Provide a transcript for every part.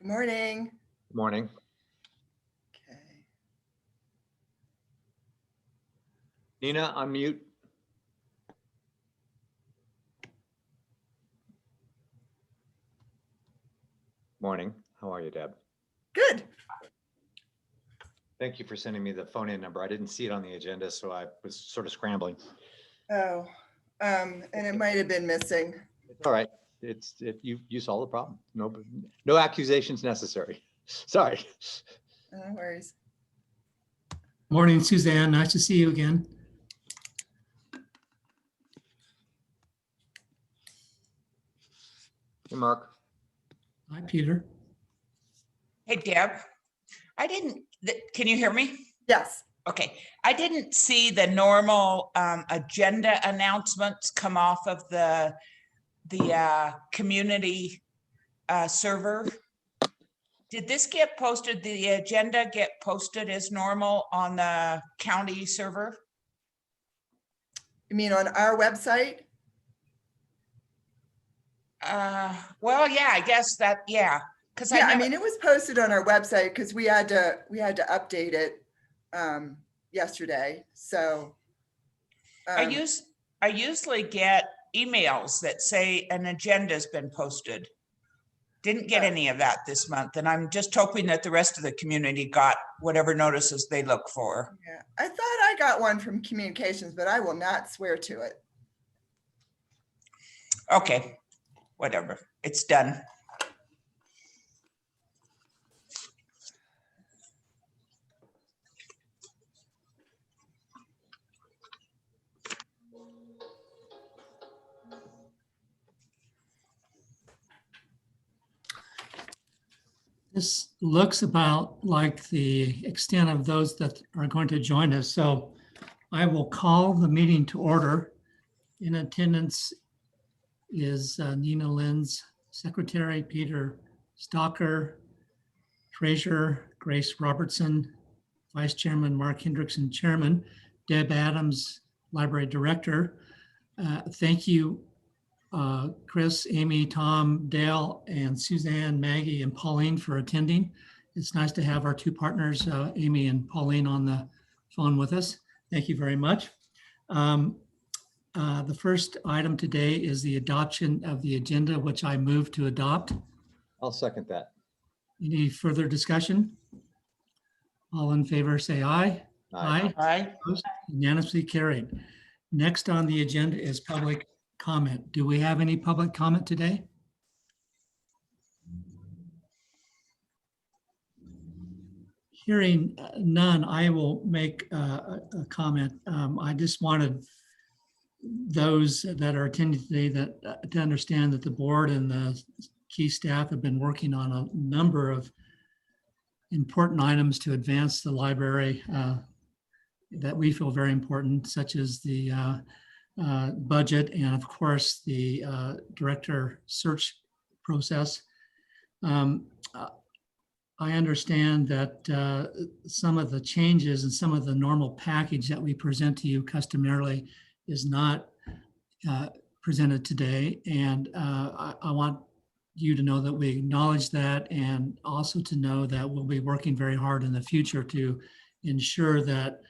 Morning. Morning. Okay. Nina, unmute. Morning. How are you, Deb? Good. Thank you for sending me the phone-in number. I didn't see it on the agenda, so I was sort of scrambling. Oh, and it might have been missing. It's all right. You solved the problem. No accusations necessary. Sorry. No worries. Morning, Suzanne. Nice to see you again. Hey, Mark. Hi, Peter. Hey, Deb. Can you hear me? Yes. Okay. I didn't see the normal agenda announcements come off of the community server. Did this get posted? The agenda get posted as normal on the county server? You mean on our website? Well, yeah, I guess that, yeah. Because Yeah, I mean, it was posted on our website because we had to update it yesterday. So I usually get emails that say an agenda's been posted. Didn't get any of that this month, and I'm just hoping that the rest of the community got whatever notices they look for. yeah, I thought I got one from communications, but I will not swear to it. Okay, whatever, it's done. This looks about like the extent of those that are going to join us. So I will call the meeting to order. In attendance is Nina Lenz, Secretary, Peter Stalker, Treasurer Grace Robertson, Vice Chairman Mark Hendrickson, Chairman, Deb Adams, Library Director. Thank you, Chris, Amy, Tom, Dale, and Suzanne, Maggie, and Pauline for attending. It's nice to have our two partners, Amy and Pauline, on the phone with us. Thank you very much. The first item today is the adoption of the agenda, which I move to adopt. I'll second that. Any further discussion? All in favor, say aye. Aye. Aye. Opposed? Unanimously carried. Next on the agenda is public comment. Do we have any public comment today? Hearing none, I will make a comment. I just wanted those that are attending today to understand that the board and the key staff have been working on a number of important items to advance the library that we feel very important, such as the budget and, of course, the director search process. I understand that some of the changes and some of the normal package that we present to you customarily is not presented today. And I want you to know that we acknowledge that, and also to know that we'll be working very hard in the future to ensure that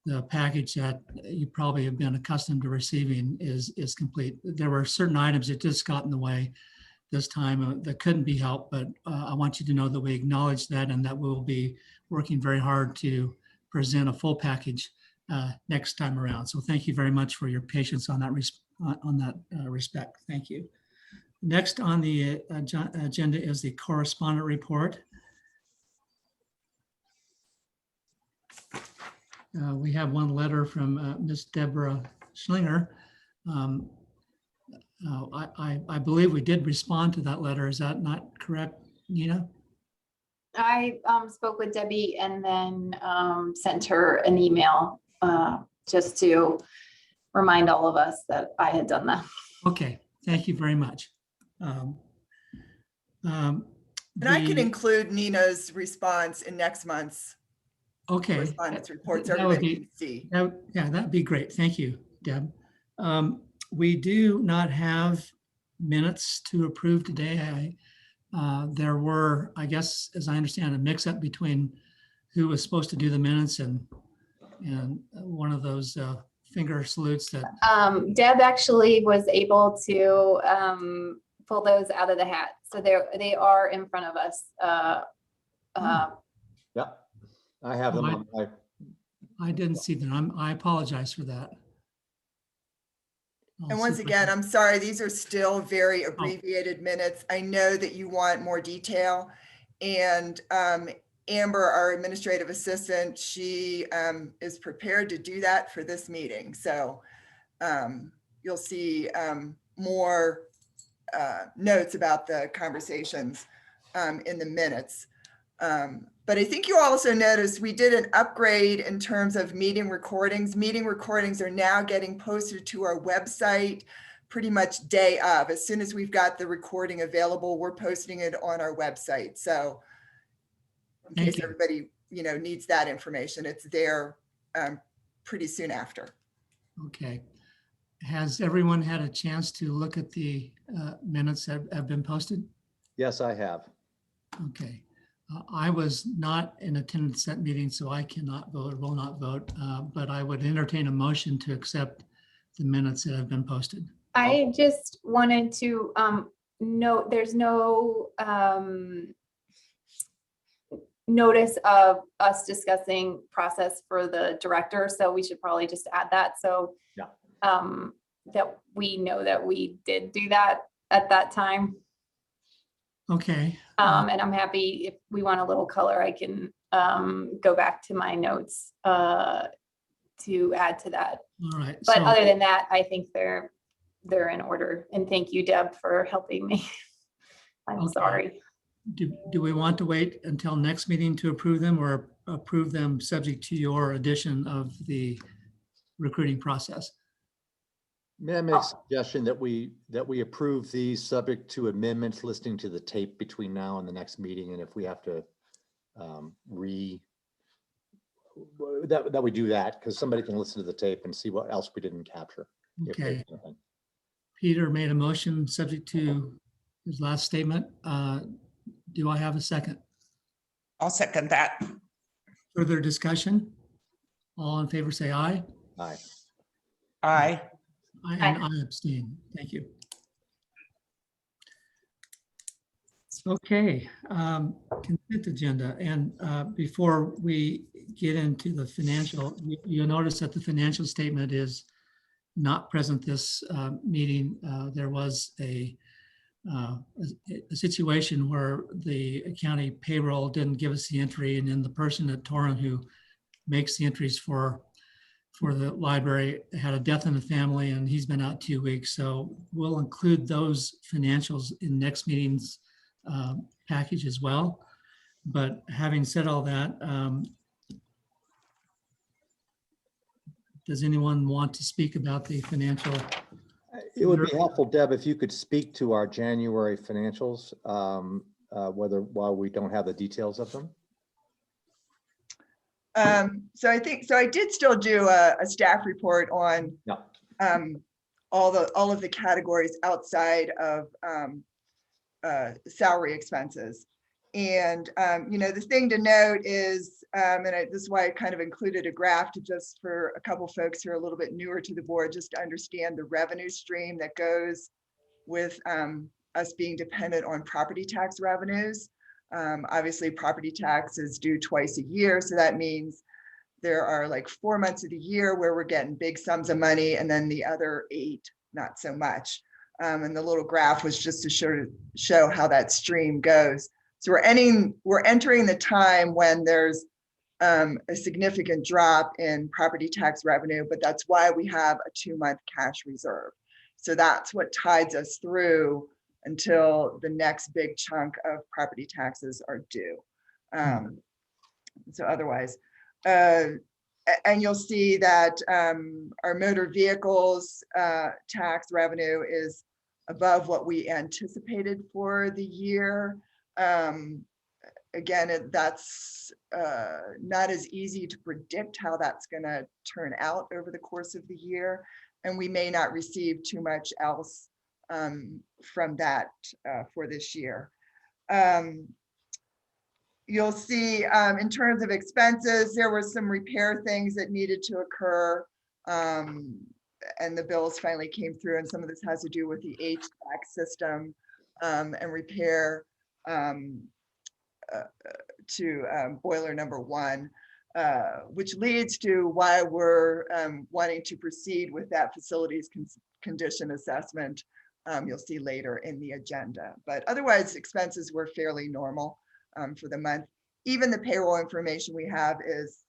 the package that you probably have been accustomed to receiving is complete. There were certain items that just got in the way this time that couldn't be helped, but I want you to know that we acknowledge that and that we'll be working very hard to present a full package next time around. So thank you very much for your patience on that respect. Thank you. Next on the agenda is the correspondent report. We have one letter from Ms. Deborah Schlinger. I believe we did respond to that letter. Is that not correct, Nina? I spoke with Debbie and then sent her an email just to remind all of us that I had done that. Okay, thank you very much. And I can include Nina's response in next month's correspondence report so everybody can see. Yeah, that'd be great. Thank you, Deb. We do not have minutes to approve today. there were, I guess, as I understand, a mix-up between who was supposed to do the minutes and one of those finger salutes that. Deb actually was able to pull those out of the hat. So they are in front of us. Yeah, I have them on my. I didn't see them. I apologize for that. And once again, I'm sorry, these are still very abbreviated minutes. I know that you want more detail. And Amber, our administrative assistant, she is prepared to do that for this meeting. So you'll see more notes about the conversations in the minutes. But I think you also noticed we did an upgrade in terms of meeting recordings. Meeting recordings are now getting posted to our website pretty much day of. As soon as we've got the recording available, we're posting it on our website. So in case everybody, needs that information, it's there pretty soon after. Okay. Has everyone had a chance to look at the minutes that have been posted? Yes, I have. Okay. I was not in attendance at that meeting, so I cannot vote, will not vote, but I would entertain a motion to accept the minutes that have been posted. I just wanted to note there's no notice of us discussing process for the director, so we should probably just add that. So yeah. That we know that we did do that at that time. Okay. And I'm happy if we want a little color, I can go back to my notes to add to that. All right. But other than that, I think they're in order. And thank you, Deb, for helping me. I'm sorry. Do we want to wait until next meeting to approve them, or approve them subject to your addition of the recruiting process? May I make a suggestion that we approve these subject to amendments listening to the tape between now and the next meeting, and if we have to that we do that, because somebody can listen to the tape and see what else we didn't capture. Okay. Peter made a motion subject to his last statement. Do I have a second? I'll second that. Further discussion? All in favor say aye. Aye. Aye. And I abstain. Thank you. Okay, consent agenda. And before we get into the financial, you'll notice that the financial statement is not present this meeting. There was a situation where the county payroll didn't give us the entry, and then the person at Teton who makes the entries for the library had a death in the family, and he's been out 2 weeks. So we'll include those financials in next meeting's package as well. But having said all that, does anyone want to speak about the financial? It would be helpful, Deb, if you could speak to our January financials, while we don't have the details of them. So I did still do a staff report on all of the categories outside of salary expenses. And the thing to note is, this is why I kind of included a graph just for a couple folks who are a little bit newer to the board, just to understand the revenue stream that goes with us being dependent on property tax revenues. Obviously, property tax is due twice a year. So that means there are like 4 months of the year where we're getting big sums of money, and then the other 8, not so much. And the little graph was just to show how that stream goes. So we're entering the time when there's a significant drop in property tax revenue, but that's why we have a 2-month cash reserve. So that's what tides us through until the next big chunk of property taxes are due. So otherwise, and you'll see that our motor vehicles tax revenue is above what we anticipated for the year. Again, that's not as easy to predict how that's going to turn out over the course of the year. And we may not receive too much else from that for this year. You'll see in terms of expenses, there were some repair things that needed to occur. And the bills finally came through, and some of this has to do with the HVAC system and repair to boiler number 1, which leads to why we're wanting to proceed with that facilities condition assessment. You'll see later in the agenda, but otherwise expenses were fairly normal for the month. Even the payroll information we have is,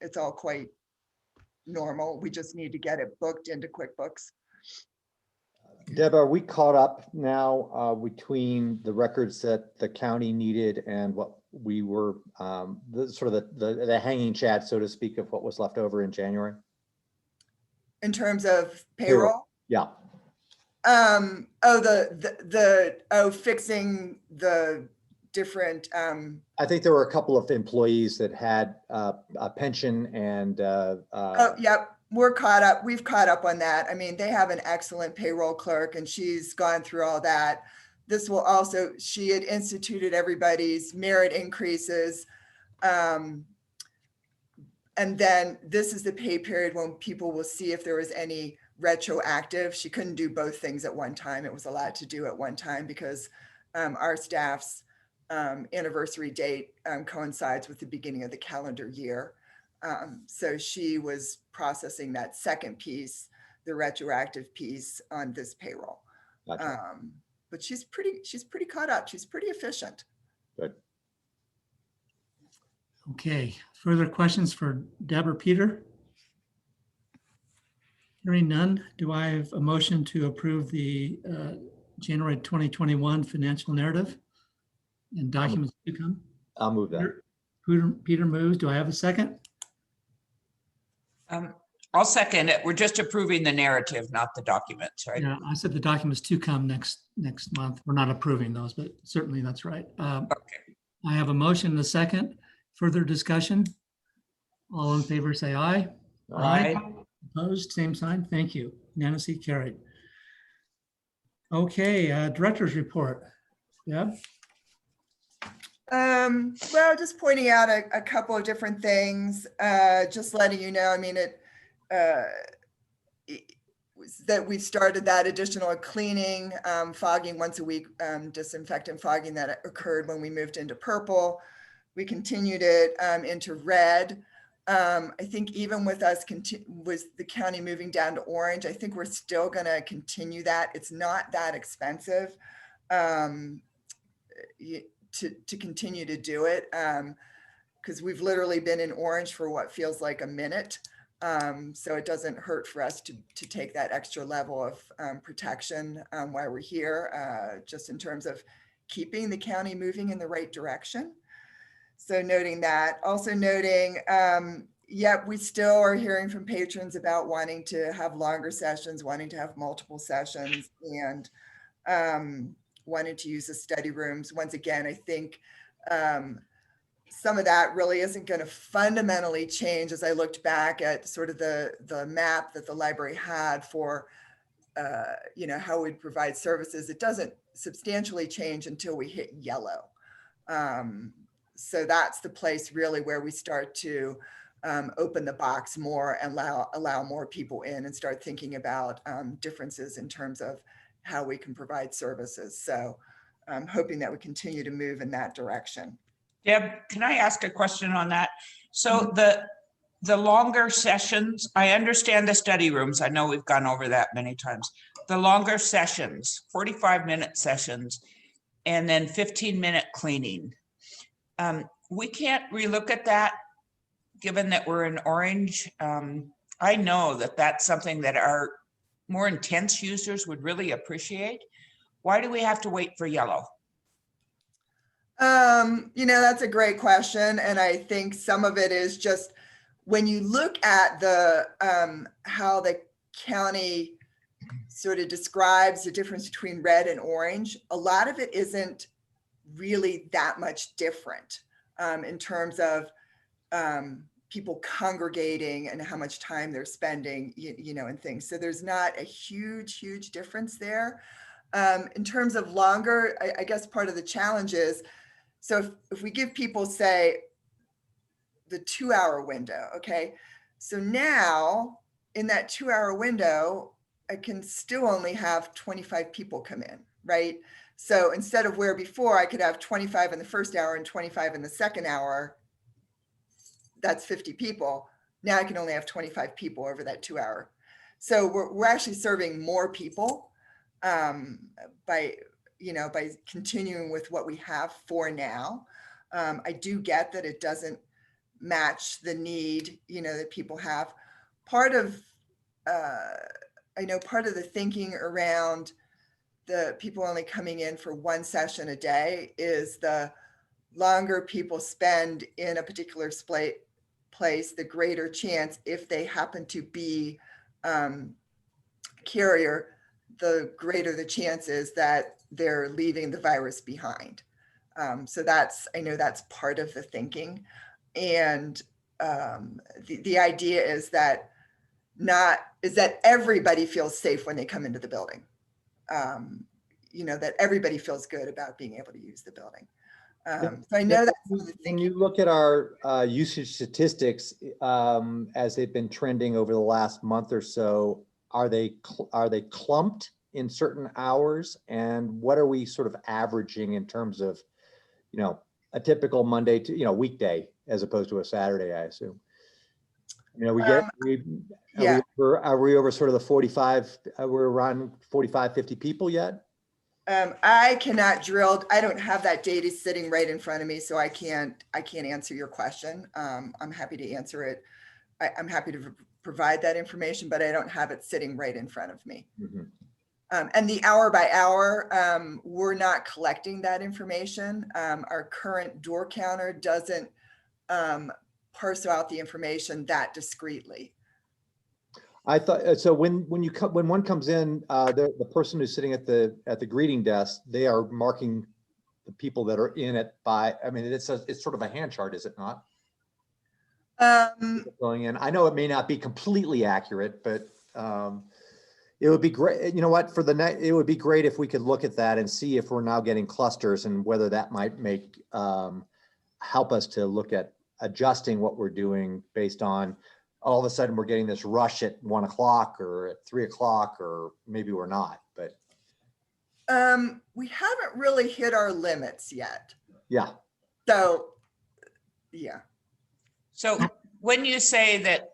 it's all quite normal. We just need to get it booked into QuickBooks. Deb, are we caught up now between the records that the county needed and what we were, the hanging chat, so to speak, of what was left over in January? In terms of payroll? Yeah. Fixing the different. I think there were a couple of employees that had a pension and. Yep. We're caught up. We've caught up on that. I mean, they have an excellent payroll clerk and she's gone through all that. This will also, she had instituted everybody's merit increases. And then this is the pay period when people will see if there was any retroactive. She couldn't do both things at one time. It was allowed to do at one time because our staff's anniversary date coincides with the beginning of the calendar year. So she was processing that second piece, the retroactive piece on this payroll. Gotcha. But she's pretty caught up. She's pretty efficient. Good. Okay, further questions for Deb or Peter? Hearing none, do I have a motion to approve the January 2021 financial narrative and documents to come? I'll move that. Peter moves. Do I have a second? I'll second it. We're just approving the narrative, not the documents, right? Yeah, I said the documents to come next month. We're not approving those, but certainly that's right. Okay. I have a motion and a second. Further discussion? All in favor, say aye. Aye. Opposed, same sign. Thank you. Unanimously carried. Okay, director's report. Yeah. Well, just pointing out a couple of different things, just letting you know, I mean, that we started that additional cleaning, fogging once a week, disinfectant fogging that occurred when we moved into purple. We continued it into red. I think even with us, with the county moving down to orange, I think we're still going to continue that. It's not that expensive to continue to do it because we've literally been in orange for what feels like a minute. So it doesn't hurt for us to take that extra level of protection while we're here, just in terms of keeping the county moving in the right direction. So noting that, also noting, yep, we still are hearing from patrons about wanting to have longer sessions, wanting to have multiple sessions, and wanting to use the study rooms. Once again, I think some of that really isn't going to fundamentally change. As I looked back at sort of the map that the library had for how we'd provide services, it doesn't substantially change until we hit yellow. So that's the place really where we start to open the box more and allow more people in and start thinking about differences in terms of how we can provide services. So I'm hoping that we continue to move in that direction. Deb, can I ask a question on that? So the longer sessions, I understand the study rooms. I know we've gone over that many times. The longer sessions, 45-minute sessions, and then 15-minute cleaning. We can't relook at that given that we're in orange. I know that that's something that our more intense users would really appreciate. Why do we have to wait for yellow? That's a great question. And I think some of it is just when you look at the how the county sort of describes the difference between red and orange, a lot of it isn't really that much different in terms of people congregating and how much time they're spending, and things. So there's not a huge difference there. In terms of longer, I guess part of the challenge is, so if we give people, say, the 2-hour window, okay? So now in that 2-hour window, I can still only have 25 people come in, right? So instead of where before I could have 25 in the first hour and 25 in the second hour, that's 50 people. Now I can only have 25 people over that 2-hour. So we're actually serving more people by continuing with what we have for now. I do get that it doesn't match the need, that people have. Part of the thinking around the people only coming in for one session a day is the longer people spend in a particular place, the greater chance, if they happen to be carrier, the greater the chances that they're leaving the virus behind. So I know that's part of the thinking. And the idea is that everybody feels safe when they come into the building. That everybody feels good about being able to use the building. So I know that when you look at our usage statistics as they've been trending over the last month or so, are they clumped in certain hours? And what are we sort of averaging in terms of, a typical Monday to, weekday as opposed to a Saturday, I assume? Are we over sort of the 45, we're around 45, 50 people yet? I cannot drill. I don't have that data sitting right in front of me, so I can't answer your question. I'm happy to answer it. I'm happy to provide that information, but I don't have it sitting right in front of me. Mm-hmm. And the hour by hour, we're not collecting that information. Our current door counter doesn't parse out the information that discreetly. I thought so. When one comes in, the person who's sitting at the greeting desk, they are marking the people that are in it by. I mean, it's sort of a hand chart, is it not? Going in. I know it may not be completely accurate, but it would be great. You know what? It would be great if we could look at that and see if we're now getting clusters and whether that might help us to look at adjusting what we're doing based on. All of a sudden we're getting this rush at 1 o'clock or at 3 o'clock, or maybe we're not, but. We haven't really hit our limits yet. Yeah. So, yeah. So when you say that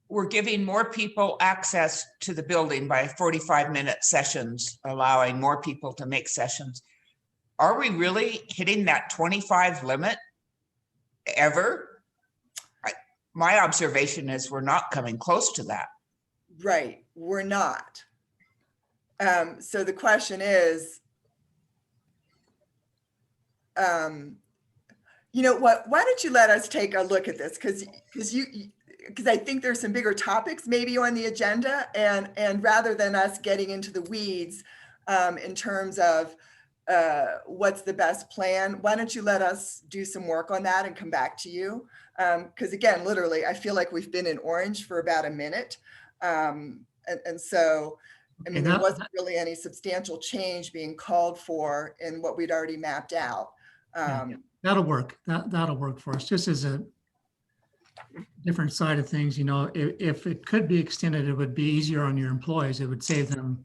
we're giving more people access to the building by 45-minute sessions, allowing more people to make sessions, are we really hitting that 25 limit ever? My observation is we're not coming close to that. Right, we're not. So the question is, you know what, why don't you let us take a look at this? Because I think there's some bigger topics maybe on the agenda, and rather than us getting into the weeds in terms of what's the best plan, why don't you let us do some work on that and come back to you? Because again, literally, I feel like we've been in orange for about a minute. And so, I mean, there wasn't really any substantial change being called for in what we'd already mapped out. That'll work. That'll work for us. Just as a different side of things, if it could be extended, it would be easier on your employees. It would save them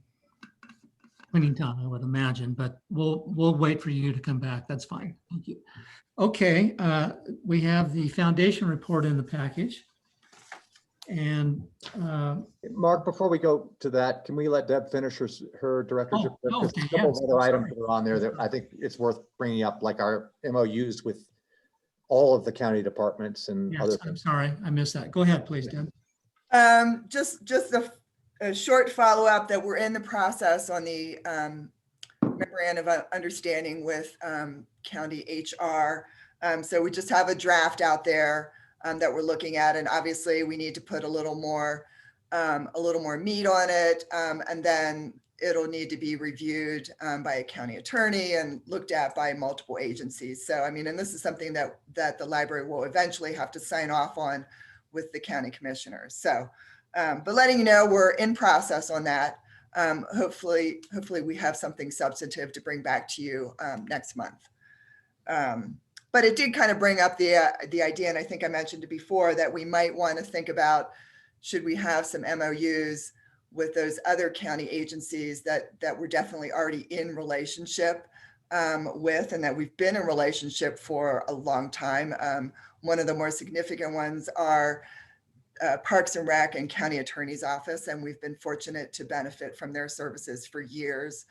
cleaning time, I would imagine, but we'll wait for you to come back. That's fine. Thank you. Okay, we have the foundation report in the package. And Mark, before we go to that, can we let Deb finish her director's report? There's a couple of other items that are on there that I think it's worth bringing up, like our MOUs with all of the county departments and other things. I'm sorry, I missed that. Go ahead, please, Deb. Just a short follow-up that we're in the process on the memorandum of understanding with county HR. So we just have a draft out there that we're looking at, and obviously we need to put a little more meat on it, and then it'll need to be reviewed by a county attorney and looked at by multiple agencies. So I mean, and this is something that the library will eventually have to sign off on with the county commissioners. So, but letting you know, we're in process on that. hopefully we have something substantive to bring back to you next month. But it did kind of bring up the idea, and I think I mentioned it before, that we might want to think about, should we have some MOUs with those other county agencies that we're definitely already in relationship with, and that we've been in relationship for a long time. One of the more significant ones are Parks and Rec and County Attorney's Office, and we've been fortunate to benefit from their services for years.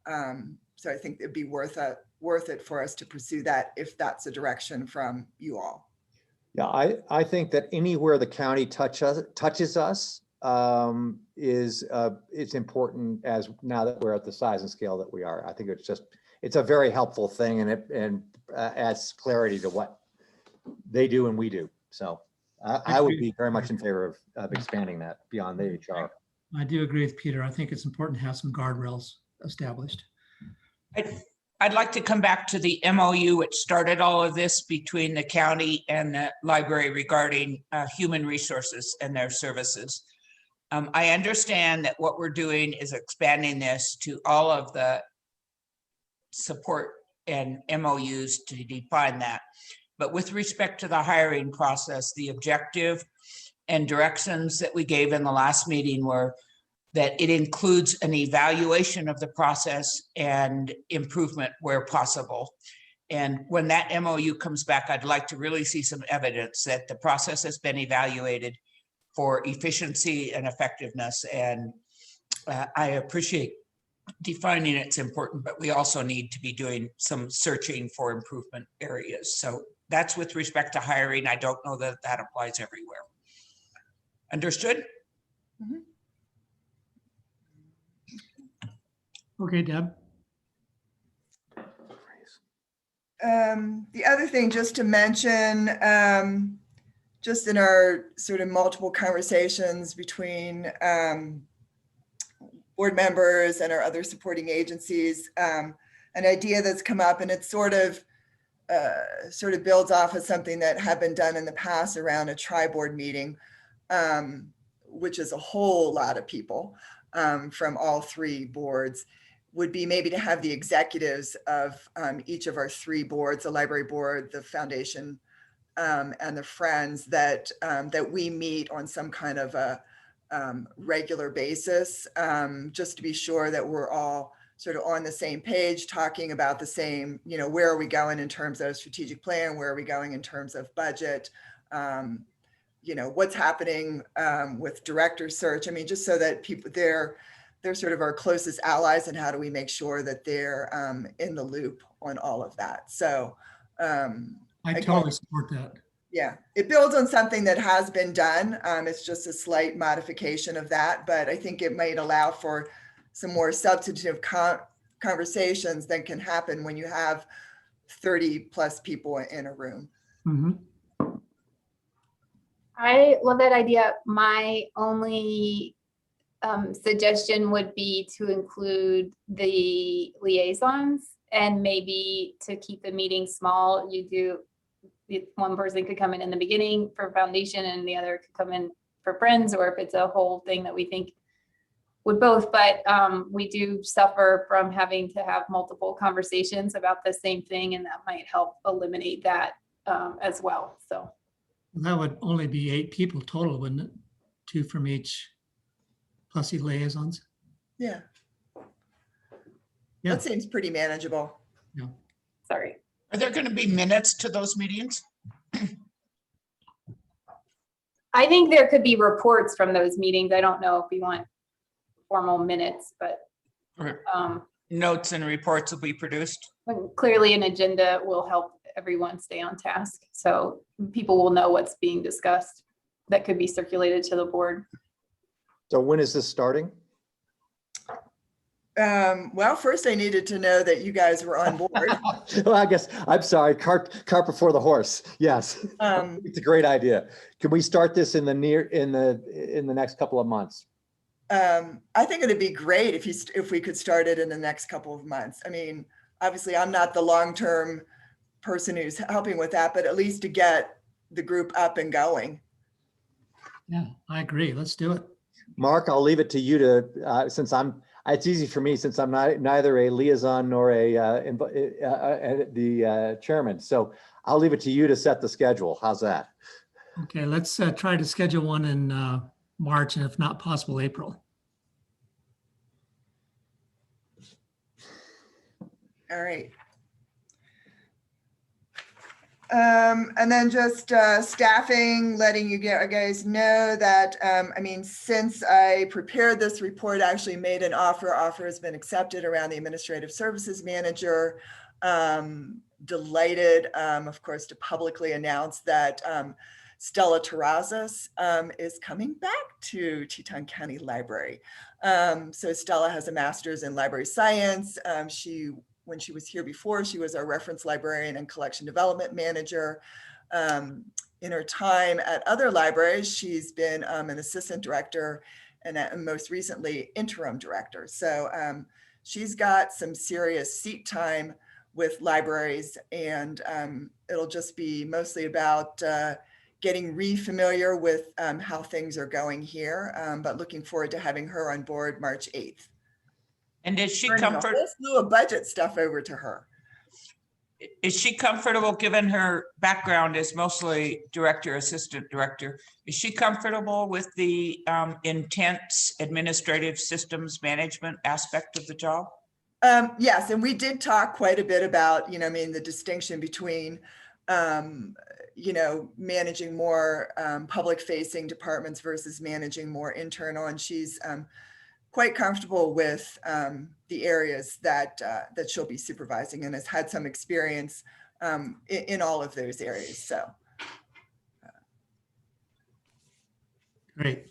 So I think it'd be worth it for us to pursue that if that's a direction from you all. Yeah, I think that anywhere the county touches us it's important, as now that we're at the size and scale that we are. I think it's a very helpful thing, and it adds clarity to what they do and we do. So I would be very much in favor of expanding that beyond the HR. I do agree with Peter. I think it's important to have some guardrails established. I'd like to come back to the MOU which started all of this between the county and the library regarding human resources and their services. I understand that what we're doing is expanding this to all of the support and MOUs to define that. But with respect to the hiring process, the objective and directions that we gave in the last meeting were that it includes an evaluation of the process and improvement where possible. And when that MOU comes back, I'd like to really see some evidence that the process has been evaluated for efficiency and effectiveness. And I appreciate defining it's important, but we also need to be doing some searching for improvement areas. So that's with respect to hiring. I don't know that that applies everywhere. Understood? Mm-hmm. Okay, Deb. The other thing just to mention, just in our sort of multiple conversations between board members and our other supporting agencies, an idea that's come up, and it sort of builds off of something that had been done in the past around a tri-board meeting, which is a whole lot of people from all three boards, would be maybe to have the executives of each of our three boards, the library board, the foundation, and the Friends, that we meet on some kind of a regular basis, just to be sure that we're all sort of on the same page, talking about the same, where are we going in terms of strategic plan, where are we going in terms of budget, what's happening with director search. I mean, just so that people, they're sort of our closest allies, and how do we make sure that they're in the loop on all of that. So I totally support that. Yeah, it builds on something that has been done. It's just a slight modification of that, but I think it might allow for some more substantive conversations that can happen when you have 30 plus people in a room. Mm-hmm. I love that idea. My only suggestion would be to include the liaisons, and maybe to keep the meeting small. One person could come in the beginning for foundation, and the other could come in for Friends, or if it's a whole thing that we think would both. But we do suffer from having to have multiple conversations about the same thing, and that might help eliminate that as well. So that would only be 8 people total, wouldn't it? 2 from each, plus the liaisons. Yeah. Yeah. That seems pretty manageable. Yeah. Sorry. Are there going to be minutes to those meetings? I think there could be reports from those meetings. I don't know if we want formal minutes, but Notes and reports will be produced. clearly an agenda will help everyone stay on task. So people will know what's being discussed. That could be circulated to the board. So when is this starting? Well, first I needed to know that you guys were on board. Well, I guess, I'm sorry, cart before the horse. Yes, it's a great idea. Can we start this in the next couple of months? I think it'd be great if we could start it in the next couple of months. I mean, obviously I'm not the long-term person who's helping with that, but at least to get the group up and going. Yeah, I agree. Let's do it. Mark, I'll leave it to you to, since I'm It's easy for me since I'm neither a liaison nor the chairman. So I'll leave it to you to set the schedule. How's that? Okay, let's try to schedule one in March, and if not possible, April. All right. And then just staffing, letting you guys know that, I mean, since I prepared this report, I actually made an offer. Offer has been accepted around the administrative services manager. Delighted, of course, to publicly announce that Stella Terrazas is coming back to Teton County Library. So Stella has a master's in library science. When she was here before, she was our reference librarian and collection development manager. In her time at other libraries, she's been an assistant director and most recently interim director. So she's got some serious seat time with libraries, and it'll just be mostly about getting re-familiar with how things are going here, but looking forward to having her on board March 8th. And is she A whole slew of budget stuff over to her. Is she comfortable, given her background as mostly director, assistant director? Is she comfortable with the intense administrative systems management aspect of the job? Yes, and we did talk quite a bit about, I mean, the distinction between, managing more public-facing departments versus managing more internal, and she's quite comfortable with the areas that she'll be supervising, and has had some experience in all of those areas. So, Great.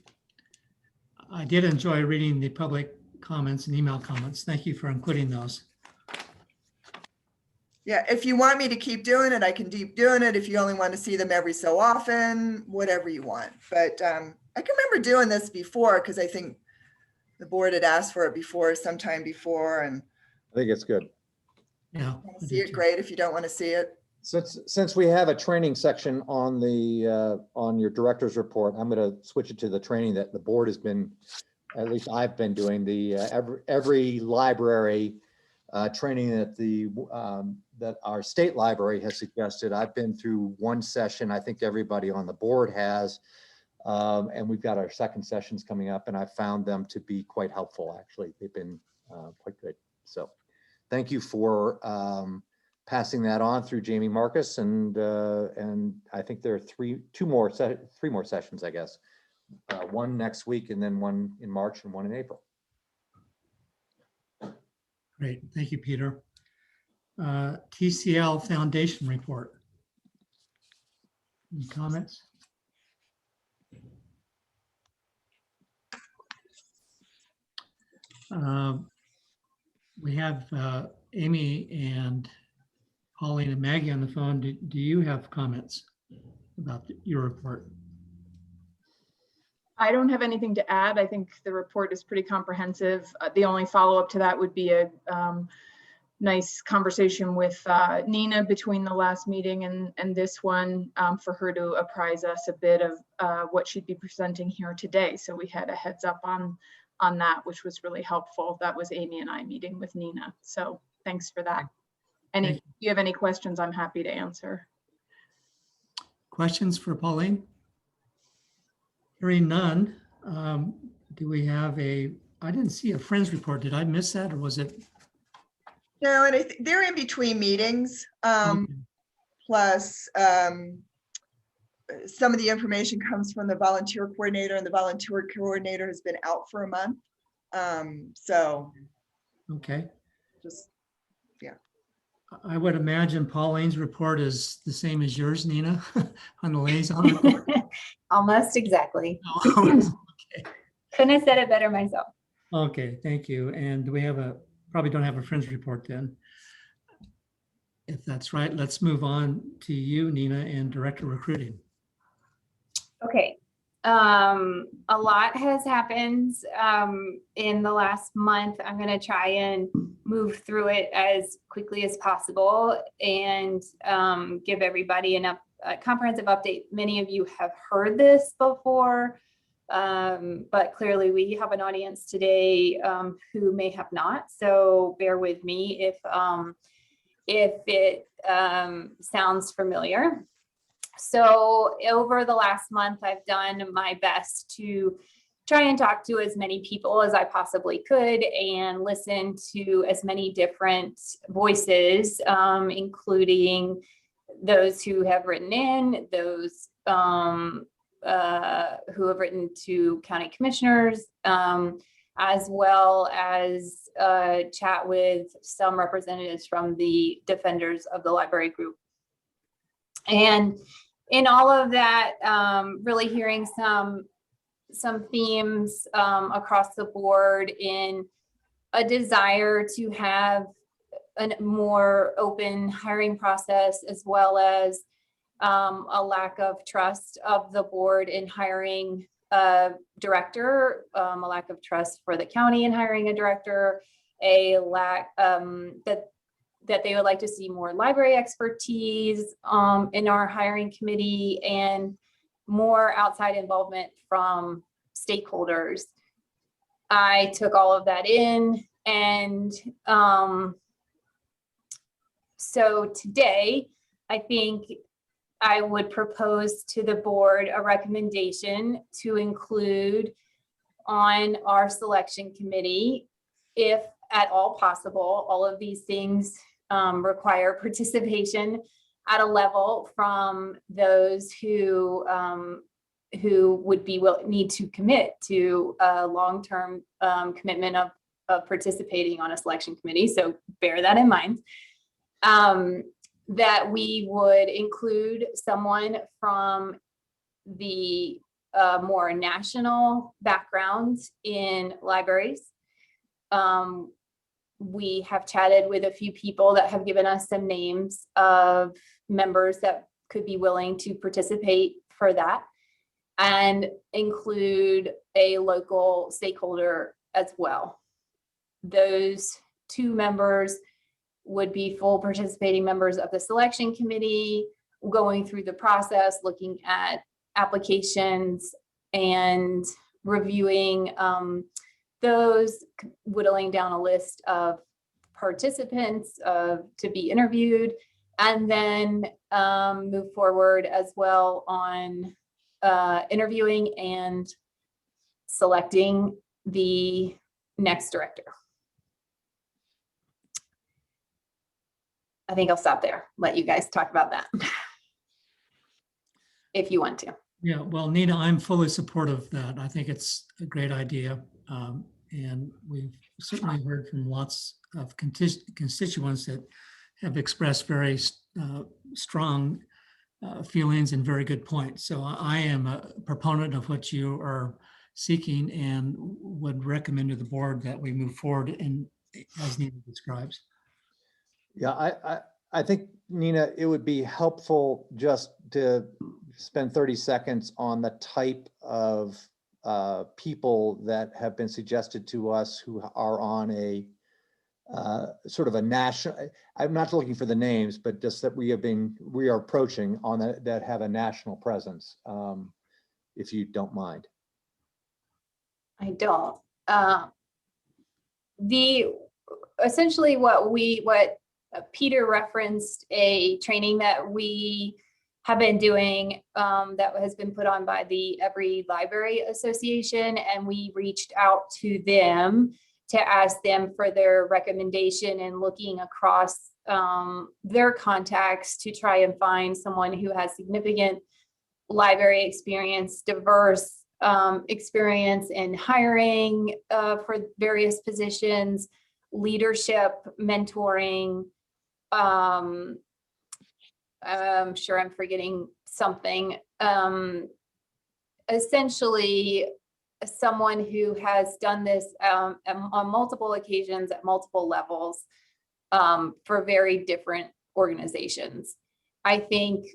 I did enjoy reading the public comments and email comments. Thank you for including those. Yeah, if you want me to keep doing it, I can keep doing it. If you only want to see them every so often, whatever you want. But I can remember doing this before, because I think the board had asked for it before, sometime before, and I think it's good. Yeah. see it, great. If you don't want to see it. Since we have a training section on the on your director's report, I'm going to switch it to the training that the board has been, at least I've been doing, the every library training that that our state library has suggested. I've been through one session. I think everybody on the board has. And we've got our second sessions coming up, and I found them to be quite helpful. Actually, they've been quite good. So thank you for passing that on through Jamie Marcus. And I think there are three more sessions, I guess. One next week, and then one in March and one in April. Great. Thank you, Peter. TCL Foundation report. Any comments? We have Amy and Pauline and Maggie on the phone. Do you have comments about your report? I don't have anything to add. I think the report is pretty comprehensive. The only follow-up to that would be a nice conversation with Nina between the last meeting and this one, for her to apprise us a bit of what she'd be presenting here today. So we had a heads up on that, which was really helpful. That was Amy and I meeting with Nina. So thanks for that. If you have any questions, I'm happy to answer. Questions for Pauline? Hearing none, do we have I didn't see a friends report. Did I miss that, or was it? No, and they're in between meetings. Plus, some of the information comes from the volunteer coordinator, and the volunteer coordinator has been out for a month. So, okay. Just, yeah. I would imagine Pauline's report is the same as yours, Nina, on the liaison report. Almost exactly. Okay. Couldn't have said it better myself. Okay, thank you. And we have probably don't have a friends report then. If that's right, let's move on to you, Nina, and Director Recruiting. Okay. A lot has happened in the last month. I'm going to try and move through it as quickly as possible and give everybody a comprehensive update. Many of you have heard this before, But clearly we have an audience today who may have not. So bear with me if it sounds familiar. So over the last month, I've done my best to try and talk to as many people as I possibly could and listen to as many different voices, including those who have written in, those who have written to county commissioners, as well as chat with some representatives from the Defenders of the Library group. And in all of that, really hearing some themes across the board in a desire to have a more open hiring process, as well as a lack of trust of the board in hiring a director, a lack of trust for the county in hiring a director, a lack that they would like to see more library expertise in our hiring committee and more outside involvement from stakeholders. I took all of that in, and so today I think I would propose to the board a recommendation to include on our selection committee, if at all possible. All of these things require participation at a level from those who would be need to commit to a long-term commitment of participating on a selection committee. So bear that in mind. That we would include someone from the more national backgrounds in libraries. We have chatted with a few people that have given us some names of members that could be willing to participate for that, and include a local stakeholder as well. Those two members would be full participating members of the selection committee, going through the process, looking at applications and reviewing those, whittling down a list of participants to be interviewed, and then move forward as well on interviewing and selecting the next director. I think I'll stop there, let you guys talk about that if you want to. Yeah, well, Nina, I'm fully supportive of that. I think it's a great idea. And we've certainly heard from lots of constituents that have expressed very strong feelings and very good points. So I am a proponent of what you are seeking and would recommend to the board that we move forward in as Nina describes. Yeah, I think, Nina, it would be helpful just to spend 30 seconds on the type of people that have been suggested to us who are on a sort of a national, I'm not looking for the names, but just that we are approaching on that have a national presence, if you don't mind. I don't. Essentially what Peter referenced, a training that we have been doing that has been put on by the Every Library Association, and we reached out to them to ask them for their recommendation and looking across their contacts to try and find someone who has significant library experience, diverse experience in hiring for various positions, leadership, mentoring. I'm sure I'm forgetting something. Essentially, someone who has done this on multiple occasions at multiple levels for very different organizations. I think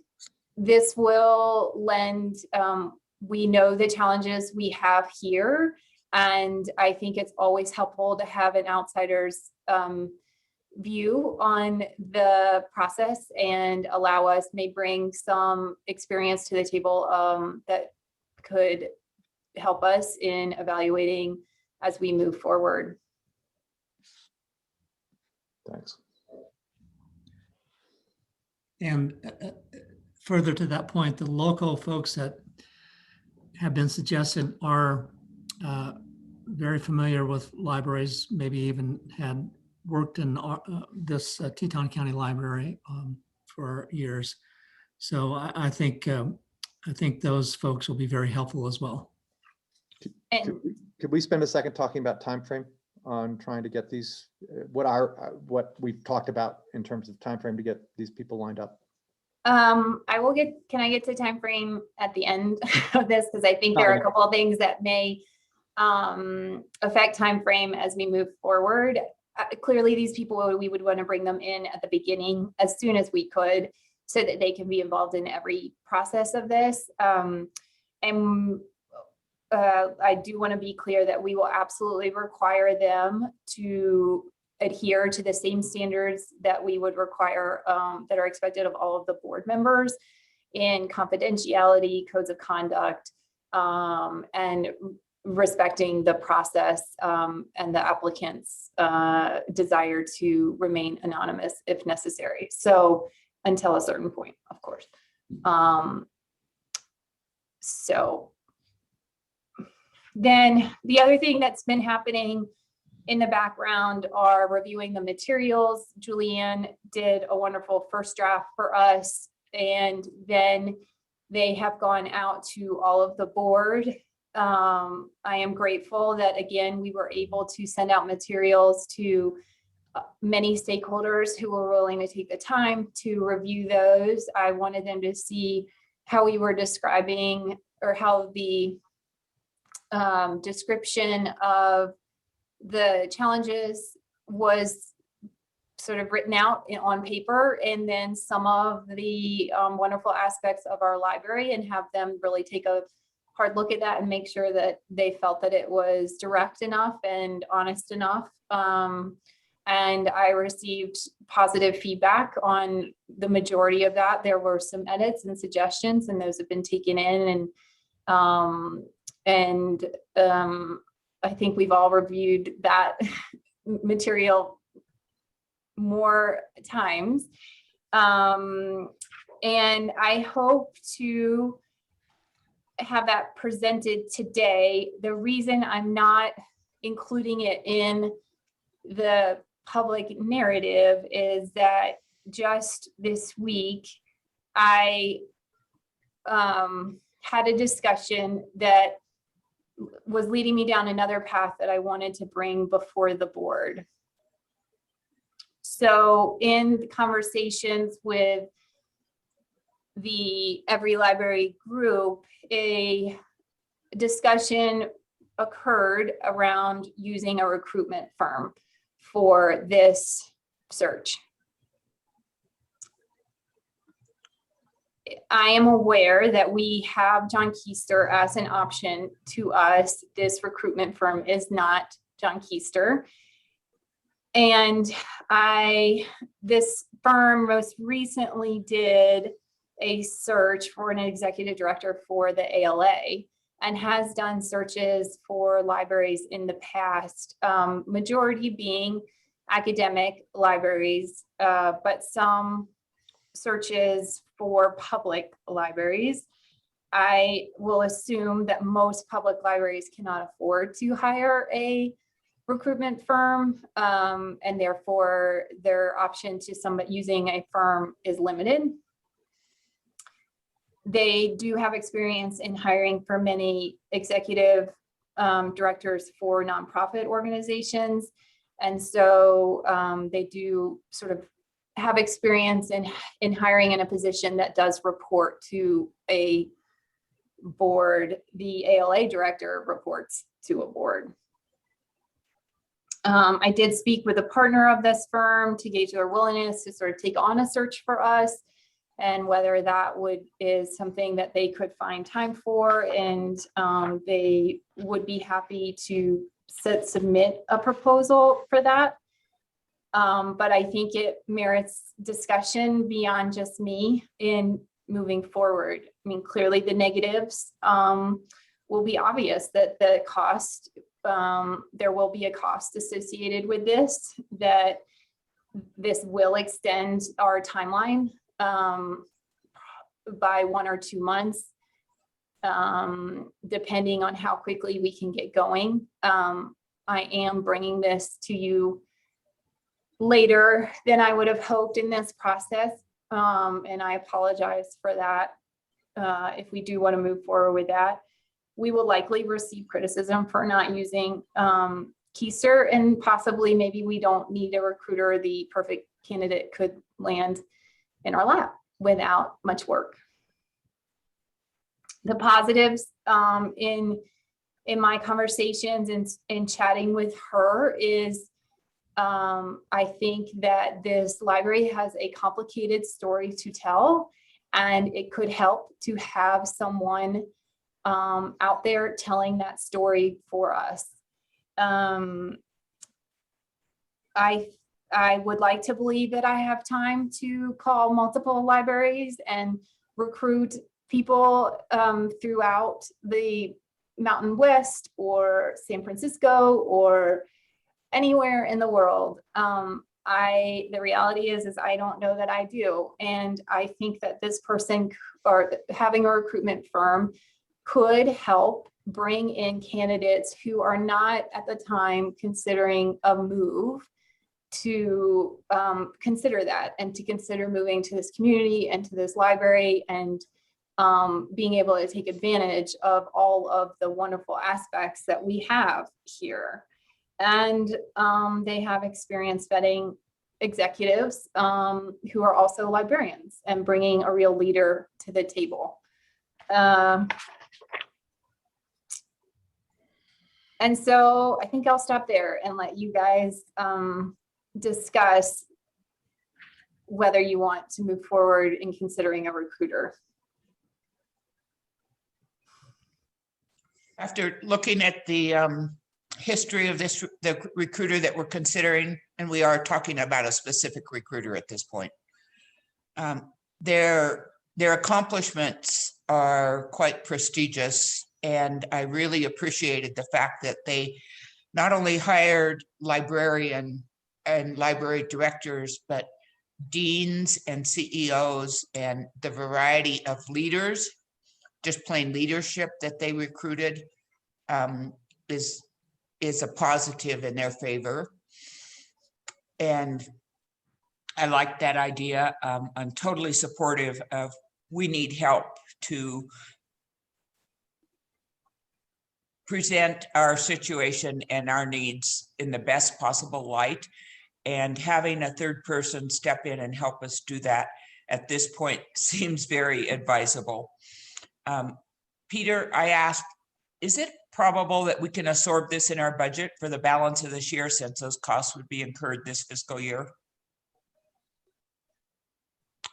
this will lend, we know the challenges we have here, and I think it's always helpful to have an outsider's view on the process and allow us, may bring some experience to the table that could help us in evaluating as we move forward. Thanks. And further to that point, the local folks that have been suggested are very familiar with libraries, maybe even had worked in this Teton County Library for years. So I think those folks will be very helpful as well. And Could we spend a second talking about time frame on trying to get these, what we've talked about in terms of time frame to get these people lined up? can I get to time frame at the end of this? Because I think there are a couple of things that may affect time frame as we move forward. Clearly, these people, we would want to bring them in at the beginning as soon as we could, so that they can be involved in every process of this. I do want to be clear that we will absolutely require them to adhere to the same standards that we would require, that are expected of all of the board members in confidentiality, codes of conduct, and respecting the process and the applicant's desire to remain anonymous if necessary. So until a certain point, of course. So then the other thing that's been happening in the background are reviewing the materials. Julianne did a wonderful first draft for us, and then they have gone out to all of the board. I am grateful that, again, we were able to send out materials to many stakeholders who were willing to take the time to review those. I wanted them to see how we were describing, or how the description of the challenges was sort of written out on paper, and then some of the wonderful aspects of our library, and have them really take a hard look at that and make sure that they felt that it was direct enough and honest enough. And I received positive feedback on the majority of that. There were some edits and suggestions, and those have been taken in. And I think we've all reviewed that material more times. And I hope to have that presented today. The reason I'm not including it in the public narrative is that just this week, I had a discussion that was leading me down another path that I wanted to bring before the board. So in the conversations with the Every Library group, a discussion occurred around using a recruitment firm for this search. I am aware that we have John Keister as an option to us. This recruitment firm is not John Keister. And this firm most recently did a search for an executive director for the ALA, and has done searches for libraries in the past, majority being academic libraries, but some searches for public libraries. I will assume that most public libraries cannot afford to hire a recruitment firm, and therefore their option to somebody using a firm is limited. They do have experience in hiring for many executive directors for nonprofit organizations. And so they do sort of have experience in hiring in a position that does report to a board. The ALA director reports to a board. I did speak with a partner of this firm to gauge their willingness to sort of take on a search for us, and whether that is something that they could find time for, and they would be happy to submit a proposal for that. But I think it merits discussion beyond just me in moving forward. I mean, clearly the negatives will be obvious that the cost, there will be a cost associated with this, that this will extend our timeline by 1 or 2 months, depending on how quickly we can get going. I am bringing this to you later than I would have hoped in this process. And I apologize for that. If we do want to move forward with that, we will likely receive criticism for not using Keister, and possibly maybe we don't need a recruiter. The perfect candidate could land in our lap without much work. The positives in my conversations and in chatting with her is I think that this library has a complicated story to tell, and it could help to have someone out there telling that story for us. I would like to believe that I have time to call multiple libraries and recruit people throughout the Mountain West or San Francisco or anywhere in the world. The reality is I don't know that I do. And I think that this person or having a recruitment firm could help bring in candidates who are not at the time considering a move to consider that, and to consider moving to this community and to this library, and being able to take advantage of all of the wonderful aspects that we have here. And they have experience vetting executives who are also librarians and bringing a real leader to the table. And so I think I'll stop there and let you guys discuss whether you want to move forward in considering a recruiter. After looking at the history of the recruiter that we're considering, and we are talking about a specific recruiter at this point, their accomplishments are quite prestigious. And I really appreciated the fact that they not only hired librarian and library directors, but deans and CEOs, and the variety of leaders, just plain leadership that they recruited is a positive in their favor. And I like that idea. I'm totally supportive of, we need help to present our situation and our needs in the best possible light, and having a third person step in and help us do that at this point seems very advisable. Peter, I asked, is it probable that we can absorb this in our budget for the balance of this year, since those costs would be incurred this fiscal year?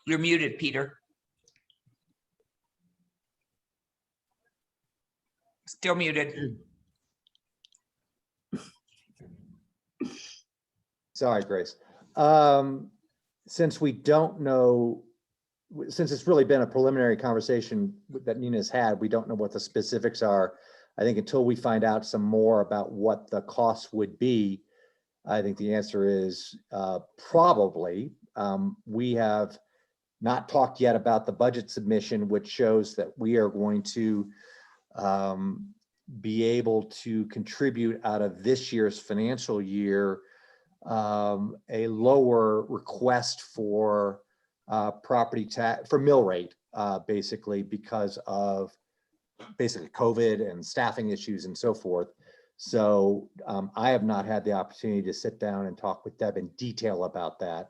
You're muted, Peter. Still muted. Sorry, Grace. Since we don't know, since it's really been a preliminary conversation that Nina's had, we don't know what the specifics are. I think until we find out some more about what the costs would be, I think the answer is probably. We have not talked yet about the budget submission, which shows that we are going to be able to contribute out of this year's financial year a lower request for property tax, for mill rate, basically because of COVID and staffing issues and so forth. So I have not had the opportunity to sit down and talk with Deb in detail about that.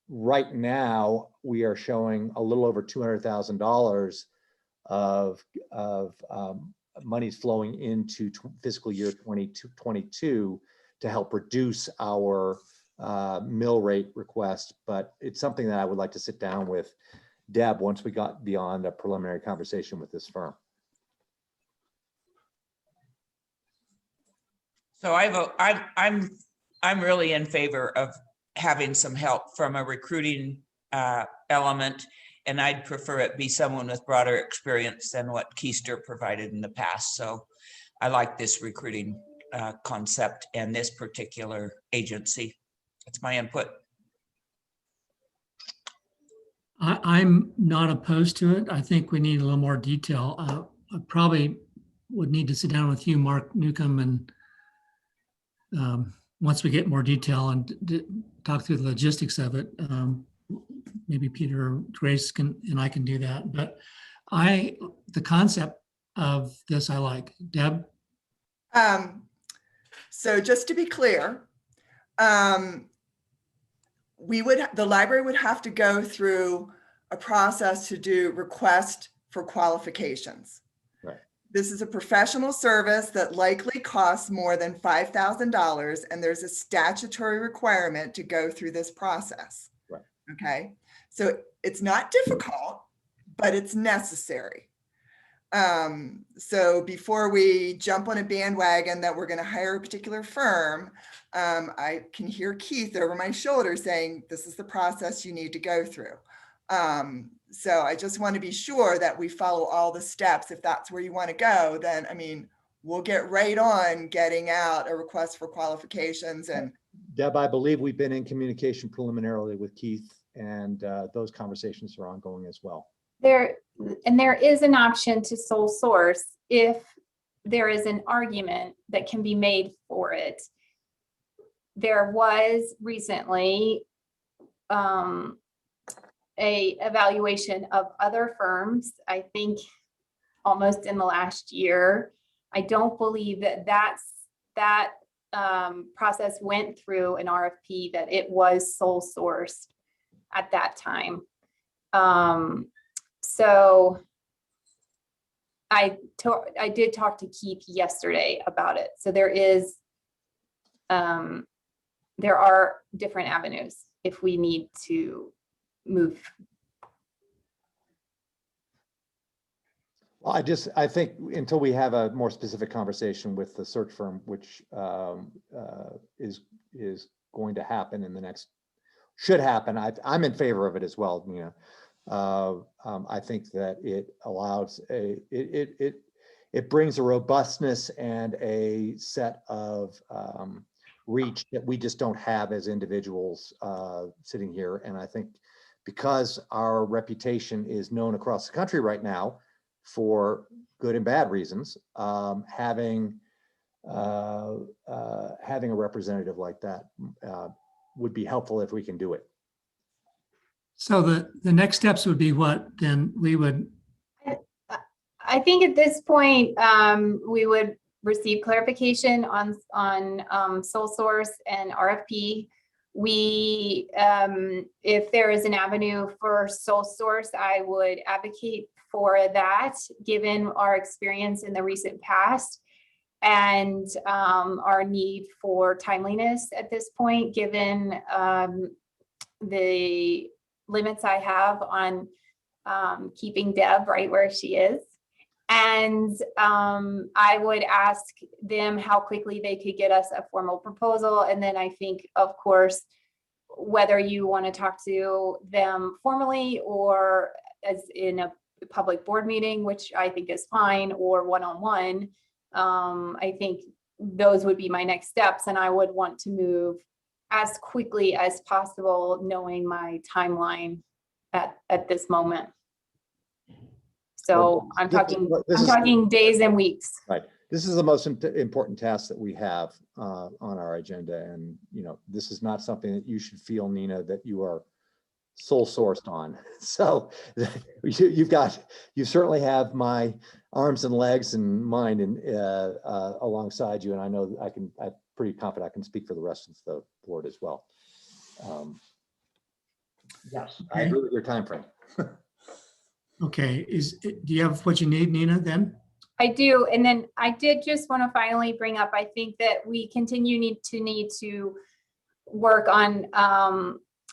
Right now, we are showing a little over $200,000 of monies flowing into fiscal year 2022 to help reduce our mill rate request. But it's something that I would like to sit down with Deb once we got beyond a preliminary conversation with this firm. So I'm really in favor of having some help from a recruiting element, And I'd prefer it be someone with broader experience than what Keister provided in the past. So I like this recruiting concept and this particular agency. That's my input. I'm not opposed to it. I think we need a little more detail. I probably would need to sit down with you, Mark Newcomb, and once we get more detail and talk through the logistics of it, maybe Peter or Grace and I can do that. But the concept of this I like. Deb? So just to be clear, the library would have to go through a process to do request for qualifications. Right. This is a professional service that likely costs more than $5,000, and there's a statutory requirement to go through this process. Right. Okay, so it's not difficult, but it's necessary. So before we jump on a bandwagon that we're going to hire a particular firm, I can hear Keith over my shoulder saying, this is the process you need to go through. So I just want to be sure that we follow all the steps. If that's where you want to go, then, I mean, we'll get right on getting out a request for qualifications. And Deb, I believe we've been in communication preliminarily with Keith, and those conversations are ongoing as well. There is an option to sole source if there is an argument that can be made for it. There was recently a evaluation of other firms, I think almost in the last year. I don't believe that process went through an RFP, that it was sole sourced at that time. So I did talk to Keith yesterday about it. So there are different avenues if we need to move. Well, I think until we have a more specific conversation with the search firm, which is going to happen in the next, should happen. I'm in favor of it as well, Nina. I think that it allows it brings a robustness and a set of reach that we just don't have as individuals sitting here. And I think because our reputation is known across the country right now for good and bad reasons, having a representative like that would be helpful if we can do it. So the next steps would be what? Then we would. I think at this point, we would receive clarification on sole source and RFP. We, if there is an avenue for sole source, I would advocate for that, given our experience in the recent past and our need for timeliness at this point, given the limits I have on keeping Deb right where she is. And I would ask them how quickly they could get us a formal proposal. And then I think, of course, whether you want to talk to them formally or as in a public board meeting, which I think is fine, or one-on-one, I think those would be my next steps. And I would want to move as quickly as possible, knowing my timeline at this moment. So I'm talking days and weeks. Right. This is the most important task that we have on our agenda. And, you know, this is not something that you should feel, Nina, that you are sole sourced on. So you certainly have my arms and legs and mind alongside you. And I know I'm pretty confident I can speak for the rest of the board as well. Yes, I agree with your time frame. Okay, do you have what you need, Nina, then? I do. And then I did just want to finally bring up, I think that we need to work on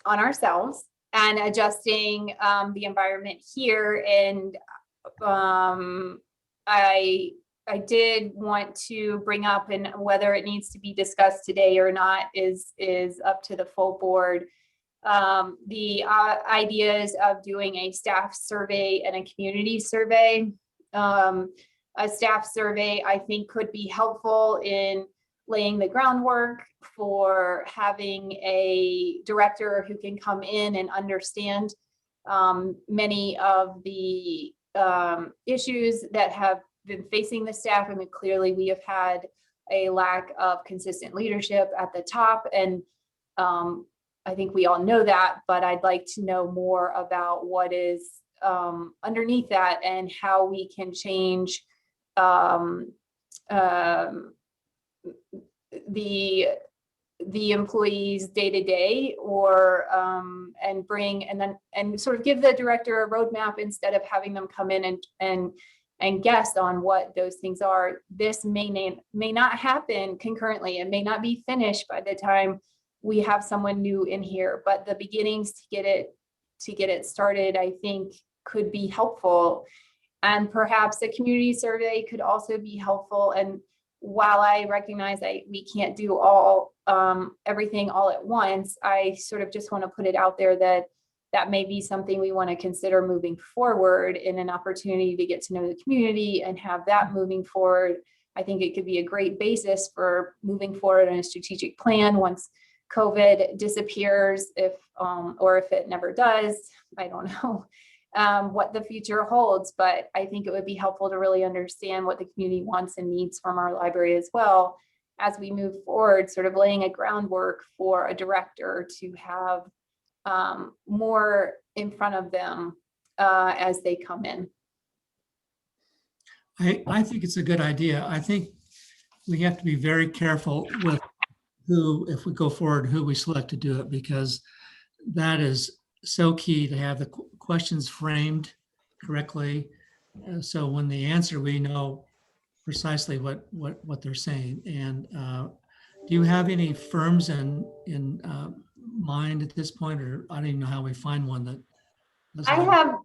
ourselves and adjusting the environment here. And I did want to bring up, and whether it needs to be discussed today or not is up to the full board. The ideas of doing a staff survey and a community survey. A staff survey, I think, could be helpful in laying the groundwork for having a director who can come in and understand many of the issues that have been facing the staff. I mean, clearly we have had a lack of consistent leadership at the top, and I think we all know that, but I'd like to know more about what is underneath that and how we can change the employees day to day, or and bring and sort of give the director a roadmap instead of having them come in and guess on what those things are. This may not happen concurrently. It may not be finished by the time we have someone new in here, but the beginnings to get it started, I think, could be helpful. And perhaps a community survey could also be helpful. And while I recognize we can't do everything all at once, I sort of just want to put it out there that may be something we want to consider moving forward, in an opportunity to get to know the community and have that moving forward. I think it could be a great basis for moving forward in a strategic plan once COVID disappears, or if it never does. I don't know what the future holds, but I think it would be helpful to really understand what the community wants and needs from our library as well as we move forward, sort of laying a groundwork for a director to have more in front of them as they come in. I think it's a good idea. I think we have to be very careful with who, if we go forward, who we select to do it, because that is so key to have the questions framed correctly. So when they answer, we know precisely what they're saying. And do you have any firms in mind at this point, or I don't even know how we find one that? I have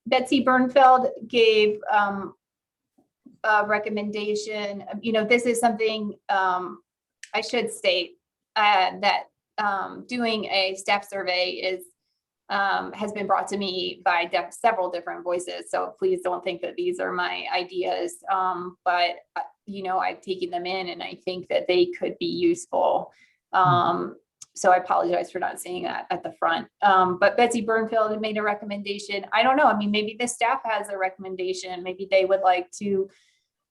Betsy Bernfeld gave a recommendation. This is something I should state that doing a staff survey has been brought to me by several different voices. So please don't think that these are my ideas, but I've taken them in and I think that they could be useful. So I apologize for not saying that at the front. But Betsy Bernfeld had made a recommendation. I don't know. I mean, maybe the staff has a recommendation. Maybe they would like to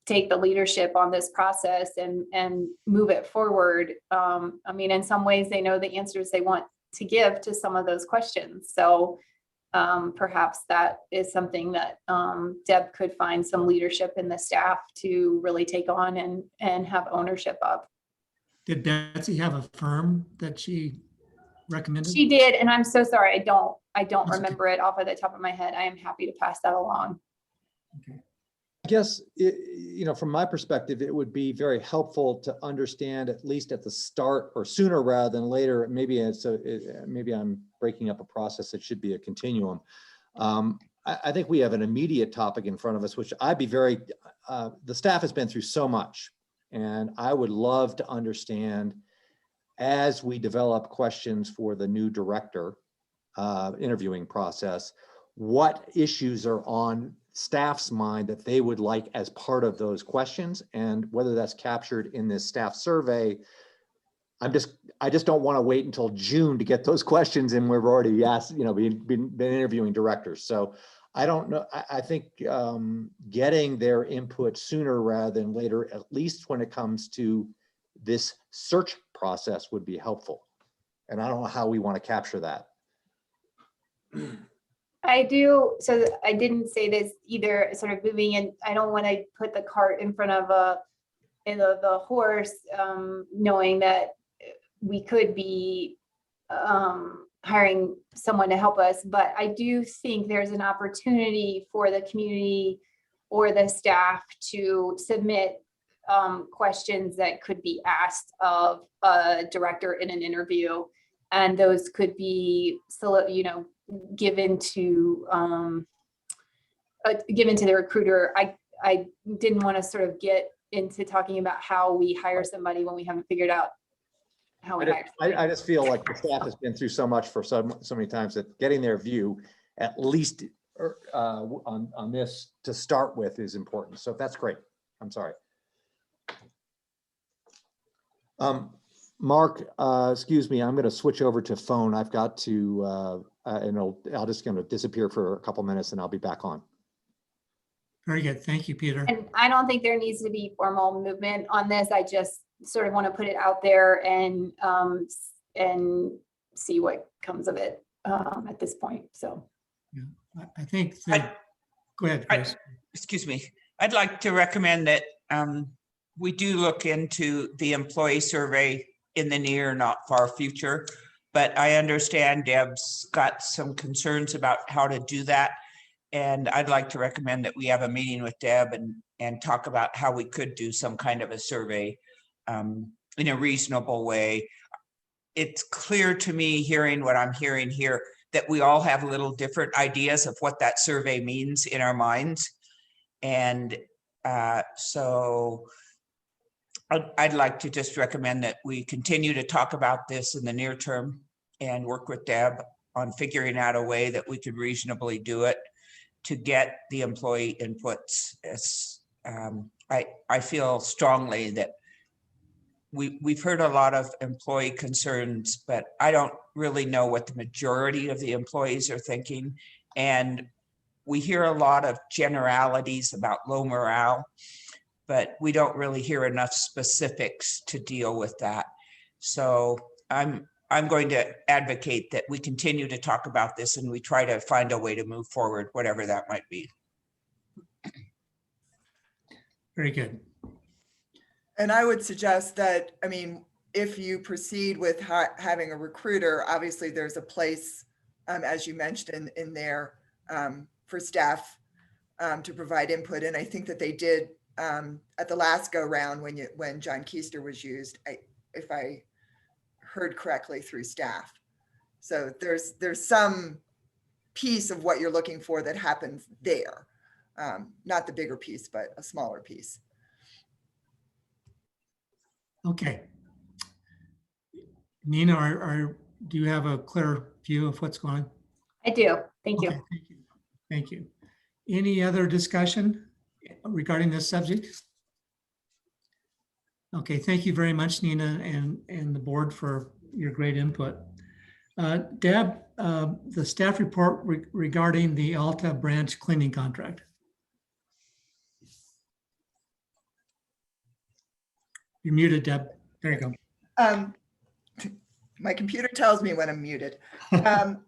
take the leadership on this process and move it forward. I mean, in some ways, they know the answers they want to give to some of those questions. So perhaps that is something that Deb could find some leadership in the staff to really take on and have ownership of. Did Betsy have a firm that she recommended? She did, and I'm so sorry. I don't That's remember it off of the top of my head. I am happy to pass that along. Okay. I guess, from my perspective, it would be very helpful to understand, at least at the start or sooner rather than later. Maybe maybe I'm breaking up a process that should be a continuum. I think we have an immediate topic in front of us, which I'd be the staff has been through so much, and I would love to understand, as we develop questions for the new director interviewing process, what issues are on staff's mind that they would like as part of those questions, and whether that's captured in this staff survey. I just don't want to wait until June to get those questions, and we've already asked, been interviewing directors. So I don't know. I think getting their input sooner rather than later, at least when it comes to this search process, would be helpful. And I don't know how we want to capture that. I do. So I didn't say this either, sort of moving in. I don't want to put the cart in front of the horse, knowing that we could be hiring someone to help us. But I do think there's an opportunity for the community or the staff to submit questions that could be asked of a director in an interview. And those could be, given to the recruiter. I didn't want to sort of get into talking about how we hire somebody when we haven't figured out how we I hire. just- I just feel like the staff has been through so much for so many times that getting their view, at least on this to start with, is important. So that's great. I'm sorry. Mark, excuse me, I'm going to switch over to phone. I've got to, and I'll just going to disappear for a couple minutes and I'll be back on. Very good. Thank you, Peter. And I don't think there needs to be formal movement on this. I just sort of want to put it out there and see what comes of it at this point. So. I think, go ahead, Chris. Excuse me. I'd like to recommend that we do look into the employee survey in the near, not far future. But I understand Deb's got some concerns about how to do that. And I'd like to recommend that we have a meeting with Deb and talk about how we could do some kind of a survey in a reasonable way. It's clear to me, hearing what I'm hearing here, that we all have little different ideas of what that survey means in our minds. And so I'd like to just recommend that we continue to talk about this in the near term and work with Deb on figuring out a way that we could reasonably do it to get the employee inputs. I feel strongly that we've heard a lot of employee concerns, but I don't really know what the majority of the employees are thinking. And we hear a lot of generalities about low morale, but we don't really hear enough specifics to deal with that. So I'm going to advocate that we continue to talk about this and we try to find a way to move forward, whatever that might be. Very good. And I would suggest that, I mean, if you proceed with having a recruiter, obviously there's a place, as you mentioned in there, for staff to provide input. And I think that they did at the last go round when John Keister was used, if I heard correctly, through staff. So there's some piece of what you're looking for that happens there. Not the bigger piece, but a smaller piece. Okay. Nina, do you have a clear view of what's going on? I do. Thank you. Okay, thank you. Thank you. Any other discussion regarding this subject? Okay, thank you very much, Nina, and the board for your great input. Deb, the staff report regarding the Alta branch cleaning contract. You're muted, Deb. There you go. My computer tells me when I'm muted.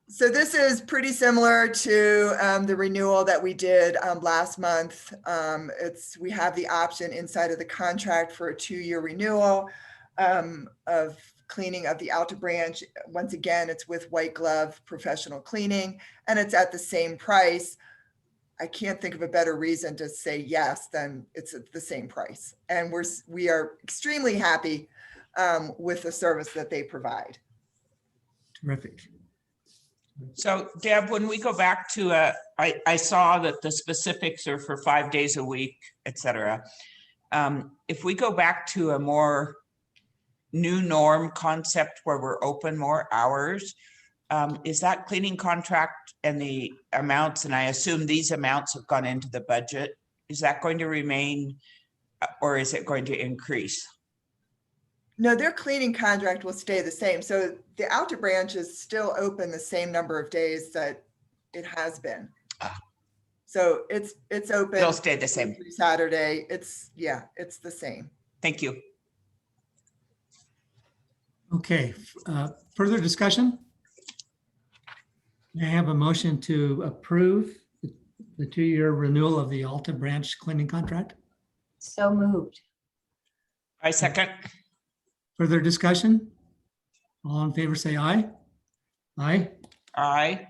So this is pretty similar to the renewal that we did last month. We have the option inside of the contract for a 2-year renewal of cleaning of the Alta branch. Once again, it's with white glove professional cleaning, and it's at the same price. I can't think of a better reason to say yes than it's at the same price. And we are extremely happy with the service that they provide. Terrific. So Deb, when we go back to I saw that the specifics are for 5 days a week, et cetera. If we go back to a more new norm concept where we're open more hours, is that cleaning contract and the amounts, and I assume these amounts have gone into the budget, is that going to remain or is it going to increase? No, their cleaning contract will stay the same. So the Alta branch is still open the same number of days that it has been. So it's open. It'll stay the same. Every Saturday. It's the same. Thank you. Okay, further discussion? May I have a motion to approve the 2-year renewal of the Alta branch cleaning contract? So moved. I second. Further discussion? All in favor, say aye. Aye. Aye.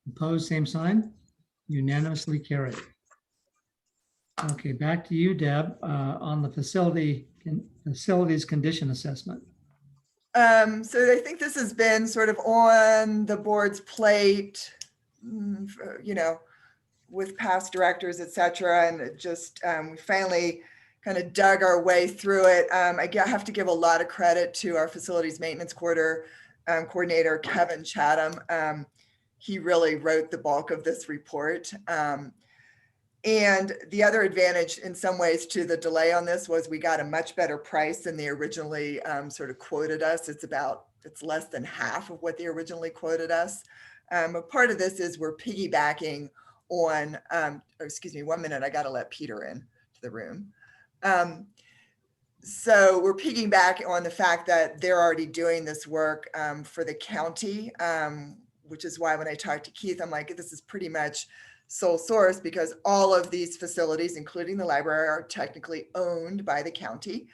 Opposed, same sign. Unanimously carried. Okay, back to you, Deb, on the facilities condition assessment. So I think this has been sort of on the board's plate, with past directors, et cetera. And it just, we finally kind of dug our way through it. Have to give a lot of credit to our facilities maintenance coordinator, Kevin Chatham. He really wrote the bulk of this report. And the other advantage in some ways to the delay on this was we got a much better price than they originally sort of quoted us. It's less than half of what they originally quoted us. A part of this is we're piggybacking on, excuse me, 1 minute, I got to let Peter in to the room. So we're piggybacking on the fact that they're already doing this work for the county, which is why when I talked to Keith, I'm like, this is pretty much sole source because all of these facilities, including the library, are technically owned by the county.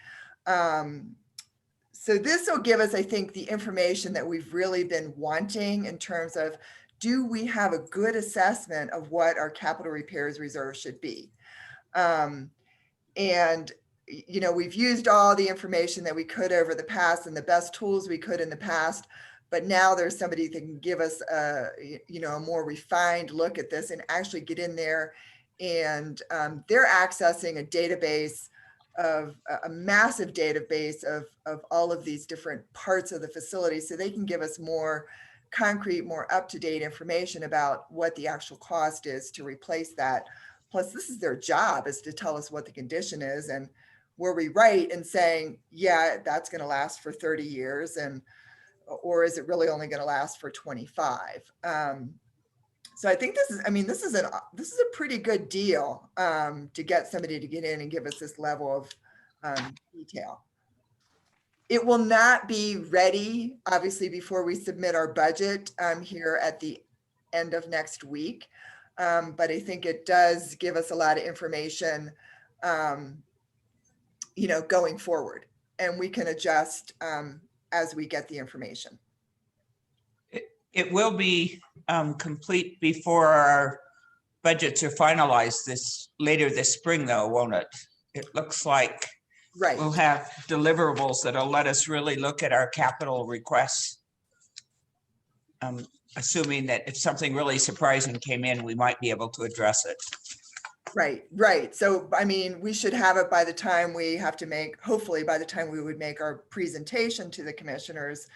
So this will give us, I think, the information that we've really been wanting in terms of, do we have a good assessment of what our capital repairs reserve should be? And, you know, we've used all the information that we could over the past and the best tools we could in the past, but now there's somebody that can give us a, you know, a more refined look at this and actually get in there. And they're accessing a database of a massive database of all of these different parts of the facility. So they can give us more concrete, more up-to-date information about what the actual cost is to replace that. Plus, this is their job, is to tell us what the condition is. And were we right in saying, yeah, that's going to last for 30 years, and or is it really only going to last for 25? So I think this is, I mean, this is a pretty good deal to get somebody to get in and give us this level of detail. It will not be ready, obviously, before we submit our budget here at the end of next week. But I think it does give us a lot of information, you know, going forward, and we can adjust as we get the information. It will be complete before our budgets are finalized later this spring, though, won't it? It looks like Right. we'll have deliverables that'll let us really look at our capital requests. Assuming that if something really surprising came in, we might be able to address it. Right. So, I mean, we should have it by the time we have to make, hopefully by the time we would make our presentation to the commissioners,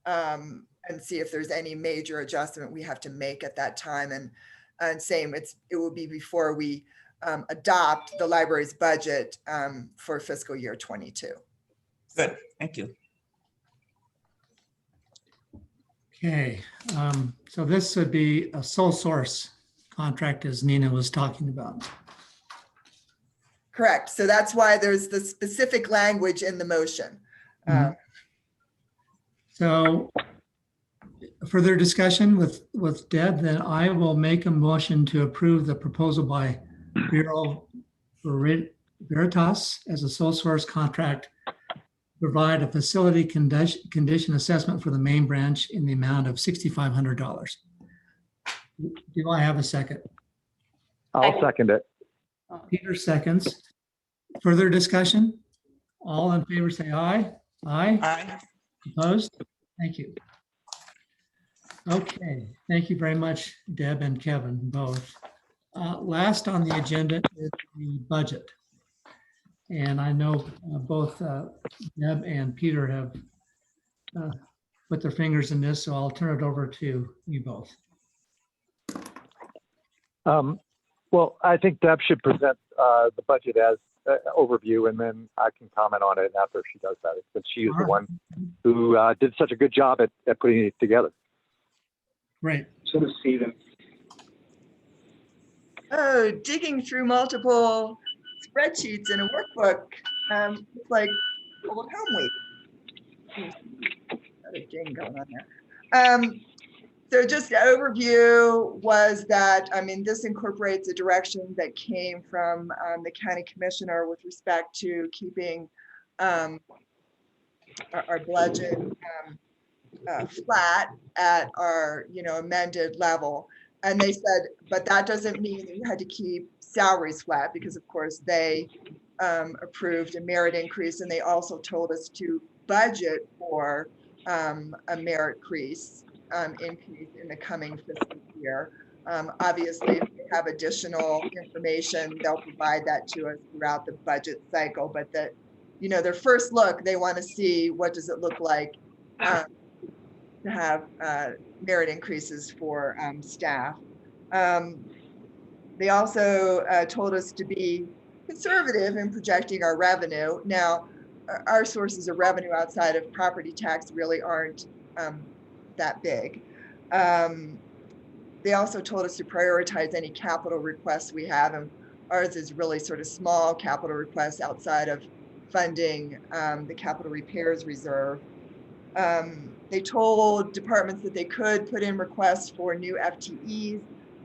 and see if there's any major adjustment we have to make at that time. And same, it will be before we adopt the library's budget for fiscal year 22. Good, thank you. Okay, so this would be a sole source contract, as Nina was talking about. Correct. So that's why there's the specific language in the motion. So further discussion with Deb, then I will make a motion to approve the proposal by Bureau Veritas as a sole source contract, provide a facility condition assessment for the main branch in the amount of $6,500. Do I have a second? I'll second it. Peter seconds. Further discussion? All in favor say aye. Aye. Aye. Opposed? Thank you. Okay, thank you very much, Deb and Kevin, both. Last on the agenda is the budget. And I know both Deb and Peter have put their fingers in this, so I'll turn it over to you both. Well, I think Deb should present the budget as overview, and then I can comment on it after she does that. But she is the one who did such a good job at putting it together. Great. So does Stephen. Oh, digging through multiple spreadsheets in a workbook. It's like old home week. Got a ding going on there. So just an overview was that, I mean, this incorporates a direction that came from the county commissioner with respect to keeping our budget flat at our, you know, amended level. And they said, but that doesn't mean that you had to keep salaries flat, because of course they approved a merit increase, and they also told us to budget for a merit increase in the coming fiscal year. Obviously, if we have additional information, they'll provide that to us throughout the budget cycle. But that, you know, their first look, they want to see what does it look like to have merit increases for staff. They also told us to be conservative in projecting our revenue. Now, our sources of revenue outside of property tax really aren't that big. They also told us to prioritize any capital requests we have, and ours is really sort of small capital requests outside of funding the capital repairs reserve. They told departments that they could put in requests for new FTEs.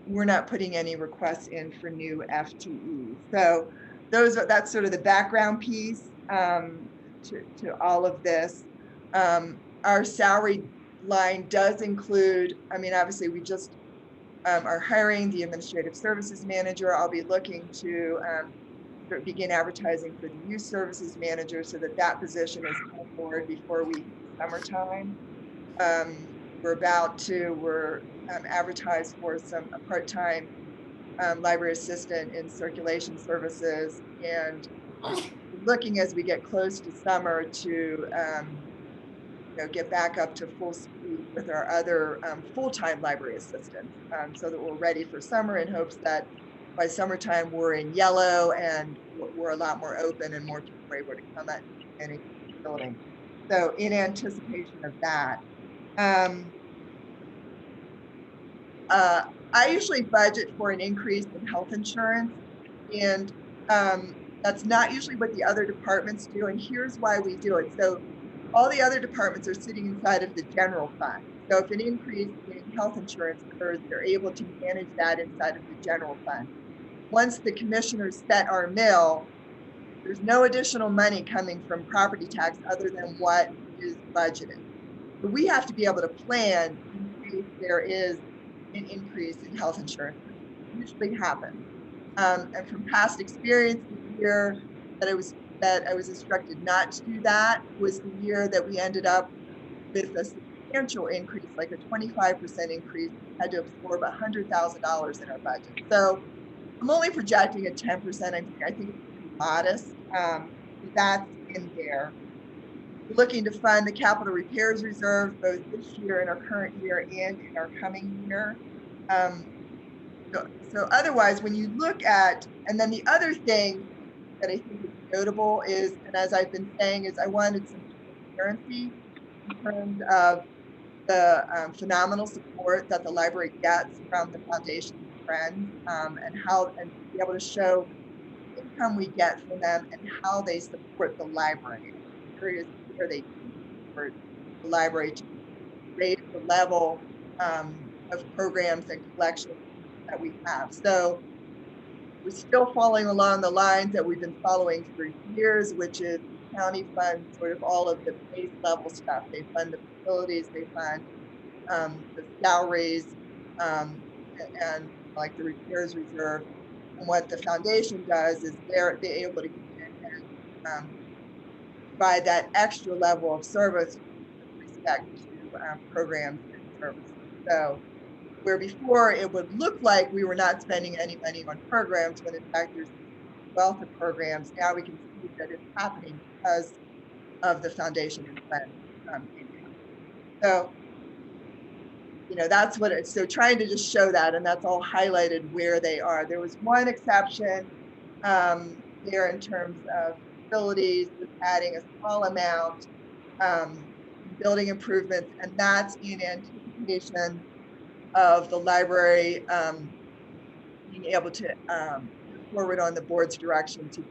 We're not putting any requests in for new FTEs. So that's sort of the background piece to all of this. Our salary line does include, I mean, obviously we just are hiring the administrative services manager. I'll be looking to begin advertising for the youth services manager so that that position is on board before we summertime. We're advertised for a part-time library assistant in circulation services, and looking as we get close to summer to get back up to full speed with our other full-time library assistants, so that we're ready for summer, in hopes that by summertime we're in yellow and we're a lot more open and more people are able to come at any building. So in anticipation of that, I usually budget for an increase in health insurance, and that's not usually what the other departments do, and here's why we do it. So all the other departments are sitting inside of the general fund. So if an increase in health insurance occurs, they're able to manage that inside of the general fund. Once the commissioners set our mill, there's no additional money coming from property tax other than what is budgeted. But we have to be able to plan in case there is an increase in health insurance. It usually happens. And from past experience, the year that I was instructed not to do that was the year that we ended up with a substantial increase, like a 25% increase. We had to absorb $100,000 in our budget. So I'm only projecting a 10%. I think it's pretty modest. That's in there. We're looking to fund the capital repairs reserve both this year, in our current year, and in our coming year. So otherwise, when you look at, and then the other thing that I think is notable is, and as I've been saying, is I wanted some transparency in terms of the phenomenal support that the library gets from the foundation and friends, and be able to show the income we get from them and how they support the library. I'm curious where they support the library to raise the level of programs and collections that we have. So we're still following along the lines that we've been following for years, which is the county funds sort of all of the base level stuff. They fund the facilities, they fund the salaries, and like the repairs reserve. And what the foundation does is they're able to get in and provide that extra level of service with respect to programs and services. So where before it would look like we were not spending any money on programs, when in fact there's a wealth of programs, now we can see that it's happening because of the foundation and friends income. So, that's what it's, so trying to just show that, and that's all highlighted where they are. There was one exception there in terms of facilities, with adding a small amount, building improvements, and that's in anticipation of the library being able to forward on the board's direction to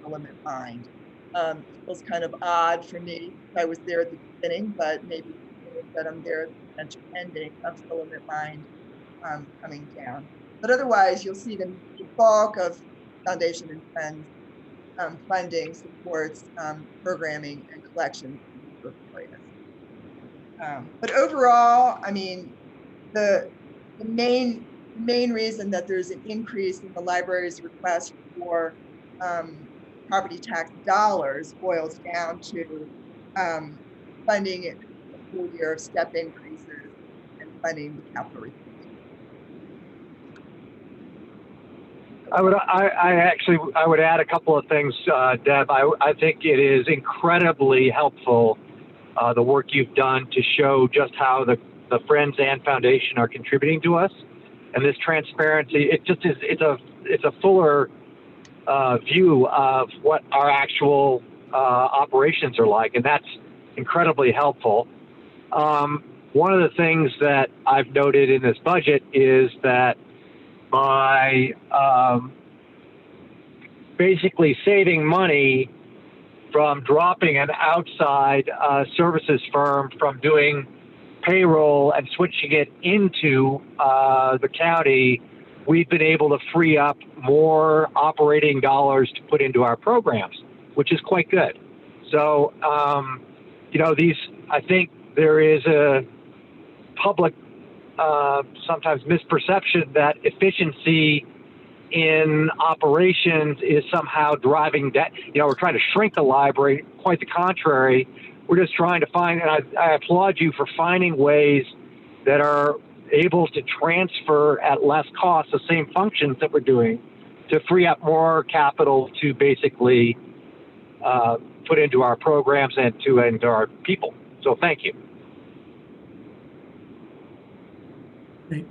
Filament Mind. It was kind of odd for me. I was there at the beginning, but maybe that I'm there at the potential ending of Filament Mind coming down. But otherwise, you'll see the bulk of Foundation and Friends funding supports programming and collection in areas. But overall, I mean, the main reason that there's an increase in the library's request for property tax dollars boils down to funding it a full year of step increases and funding the capital repairs. I would add a couple of things, Deb. I think it is incredibly helpful, the work you've done to show just how the Friends and Foundation are contributing to us. And this transparency, it's a fuller view of what our actual operations are like, and that's incredibly helpful. One of the things that I've noted in this budget is that by basically saving money from dropping an outside services firm from doing payroll and switching it into the county, we've been able to free up more operating dollars to put into our programs, which is quite good. So, I think there is a public sometimes misperception that efficiency in operations is somehow driving debt. We're trying to shrink the library. Quite the contrary. We're just trying to find, and I applaud you for finding ways that are able to transfer at less cost the same functions that we're doing to free up more capital to basically put into our programs and into our people. So thank you. Great.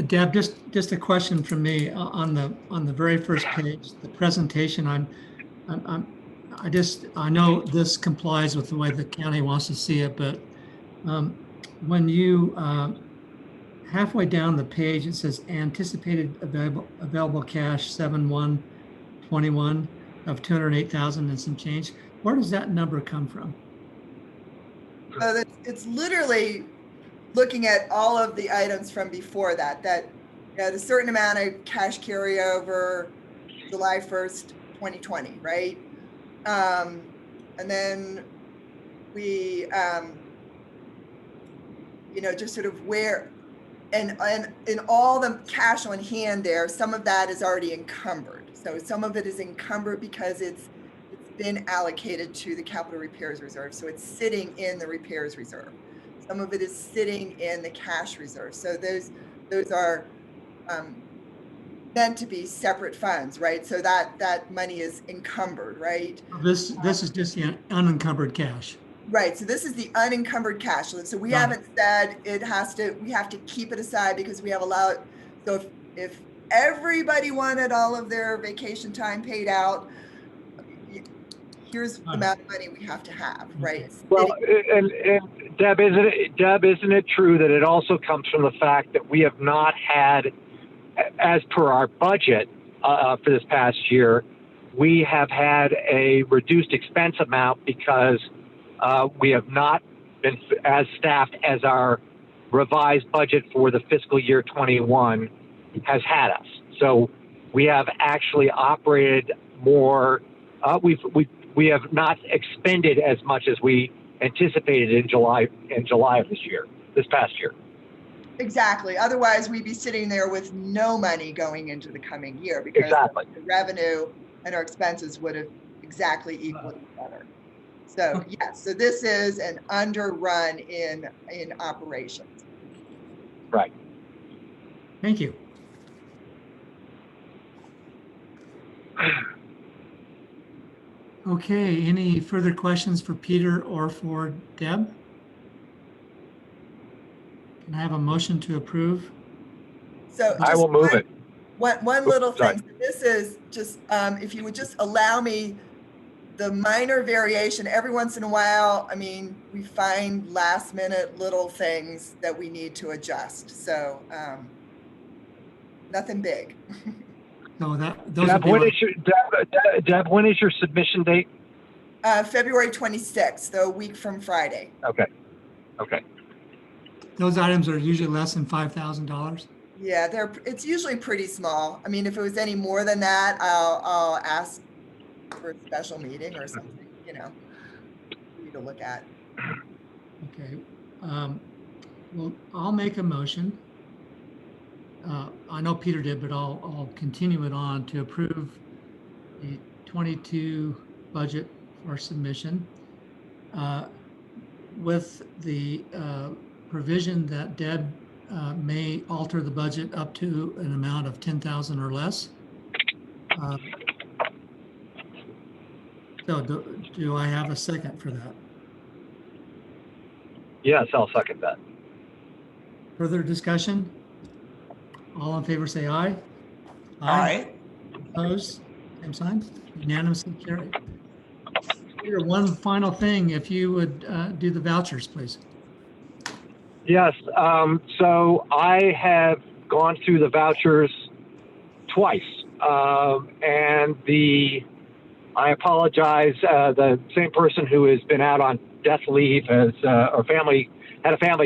Deb, just a question from me on the very first page, the presentation. I know this complies with the way the county wants to see it, but when you halfway down the page, it says anticipated available cash 7/1/21 of 208,000 and some change. Where does that number come from? It's literally looking at all of the items from before that a certain amount of cash carryover July 1st, 2020, right? And then we, just sort of where, and in all the cash on hand there, some of that is already encumbered. So some of it is encumbered because it's been allocated to the capital repairs reserve. So it's sitting in the repairs reserve. Some of it is sitting in the cash reserve. So those are meant to be separate funds, right? So that money is encumbered, right? This is just the unencumbered cash. Right. So this is the unencumbered cash. So we haven't said we have to keep it aside because we have allowed. So if everybody wanted all of their vacation time paid out, here's the amount of money we have to have, right? Well, and Deb, isn't it true that it also comes from the fact that we have not had, as per our budget for this past year, we have had a reduced expense amount because we have not been as staffed as our revised budget for the fiscal year 21 has had us. So we have actually operated more. We have not expended as much as we anticipated in July of this past year. Exactly. Otherwise, we'd be sitting there with no money going into the coming year because the revenue and our expenses would have exactly equaled each other. So yes, so this is an underrun in operations. Right. Thank you. Okay, any further questions for Peter or for Deb? Can I have a motion to approve? So I will move it. One little thing. So this is just, if you would just allow me the minor variation every once in a while. I mean, we find last minute little things that we need to adjust. So nothing big. No, Deb, when is your submission date? February 26th, so a week from Friday. Okay. Those items are usually less than $5,000. Yeah, it's usually pretty small. I mean, if it was any more than that, I'll ask for a special meeting or something, for you to look at. Okay. Well, I'll make a motion. I know Peter did, but I'll continue it on to approve the 22 budget for submission with the provision that Deb may alter the budget up to an amount of 10,000 or less. So do I have a second for that? Yes, I'll second that. Further discussion? All in favor, say aye. Aye. Opposed? Same sign. Unanimously carried. Here, one final thing, if you would do the vouchers, please. Yes, so I have gone through the vouchers twice. And I apologize, the same person who has been out on death leave had a family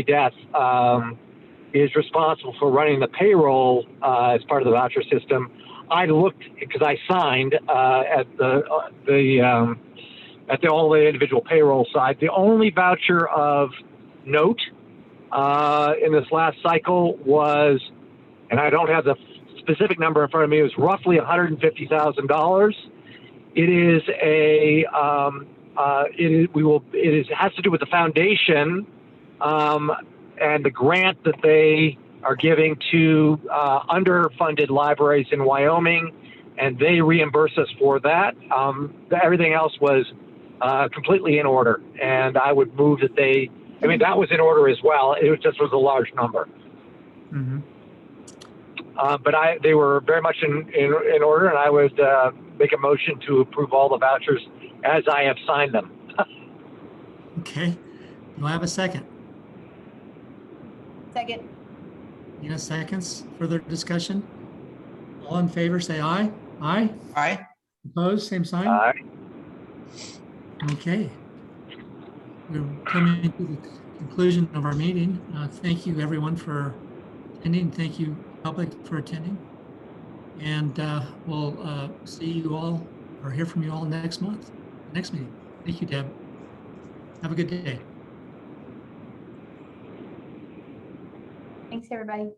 death, is responsible for running the payroll as part of the voucher system. I looked because I signed at all the individual payroll side. The only voucher of note in this last cycle was, and I don't have the specific number in front of me, it was roughly $150,000. It is it has to do with the foundation and the grant that they are giving to underfunded libraries in Wyoming, and they reimburse us for that. Everything else was completely in order, and I would move that that was in order as well. It was a large number. Mm-hmm. But they were very much in order, and I would make a motion to approve all the vouchers as I have signed them. Okay. Do I have a second? Second. Nina seconds. Further discussion? All in favor, say aye. Aye. Aye. Opposed, same sign. Aye. Okay. We're coming to the conclusion of our meeting. Thank you, everyone, for attending. Thank you, public, for attending. And we'll see you all or hear from you all next month, next meeting. Thank you, Deb. Have a good day. Thanks, everybody.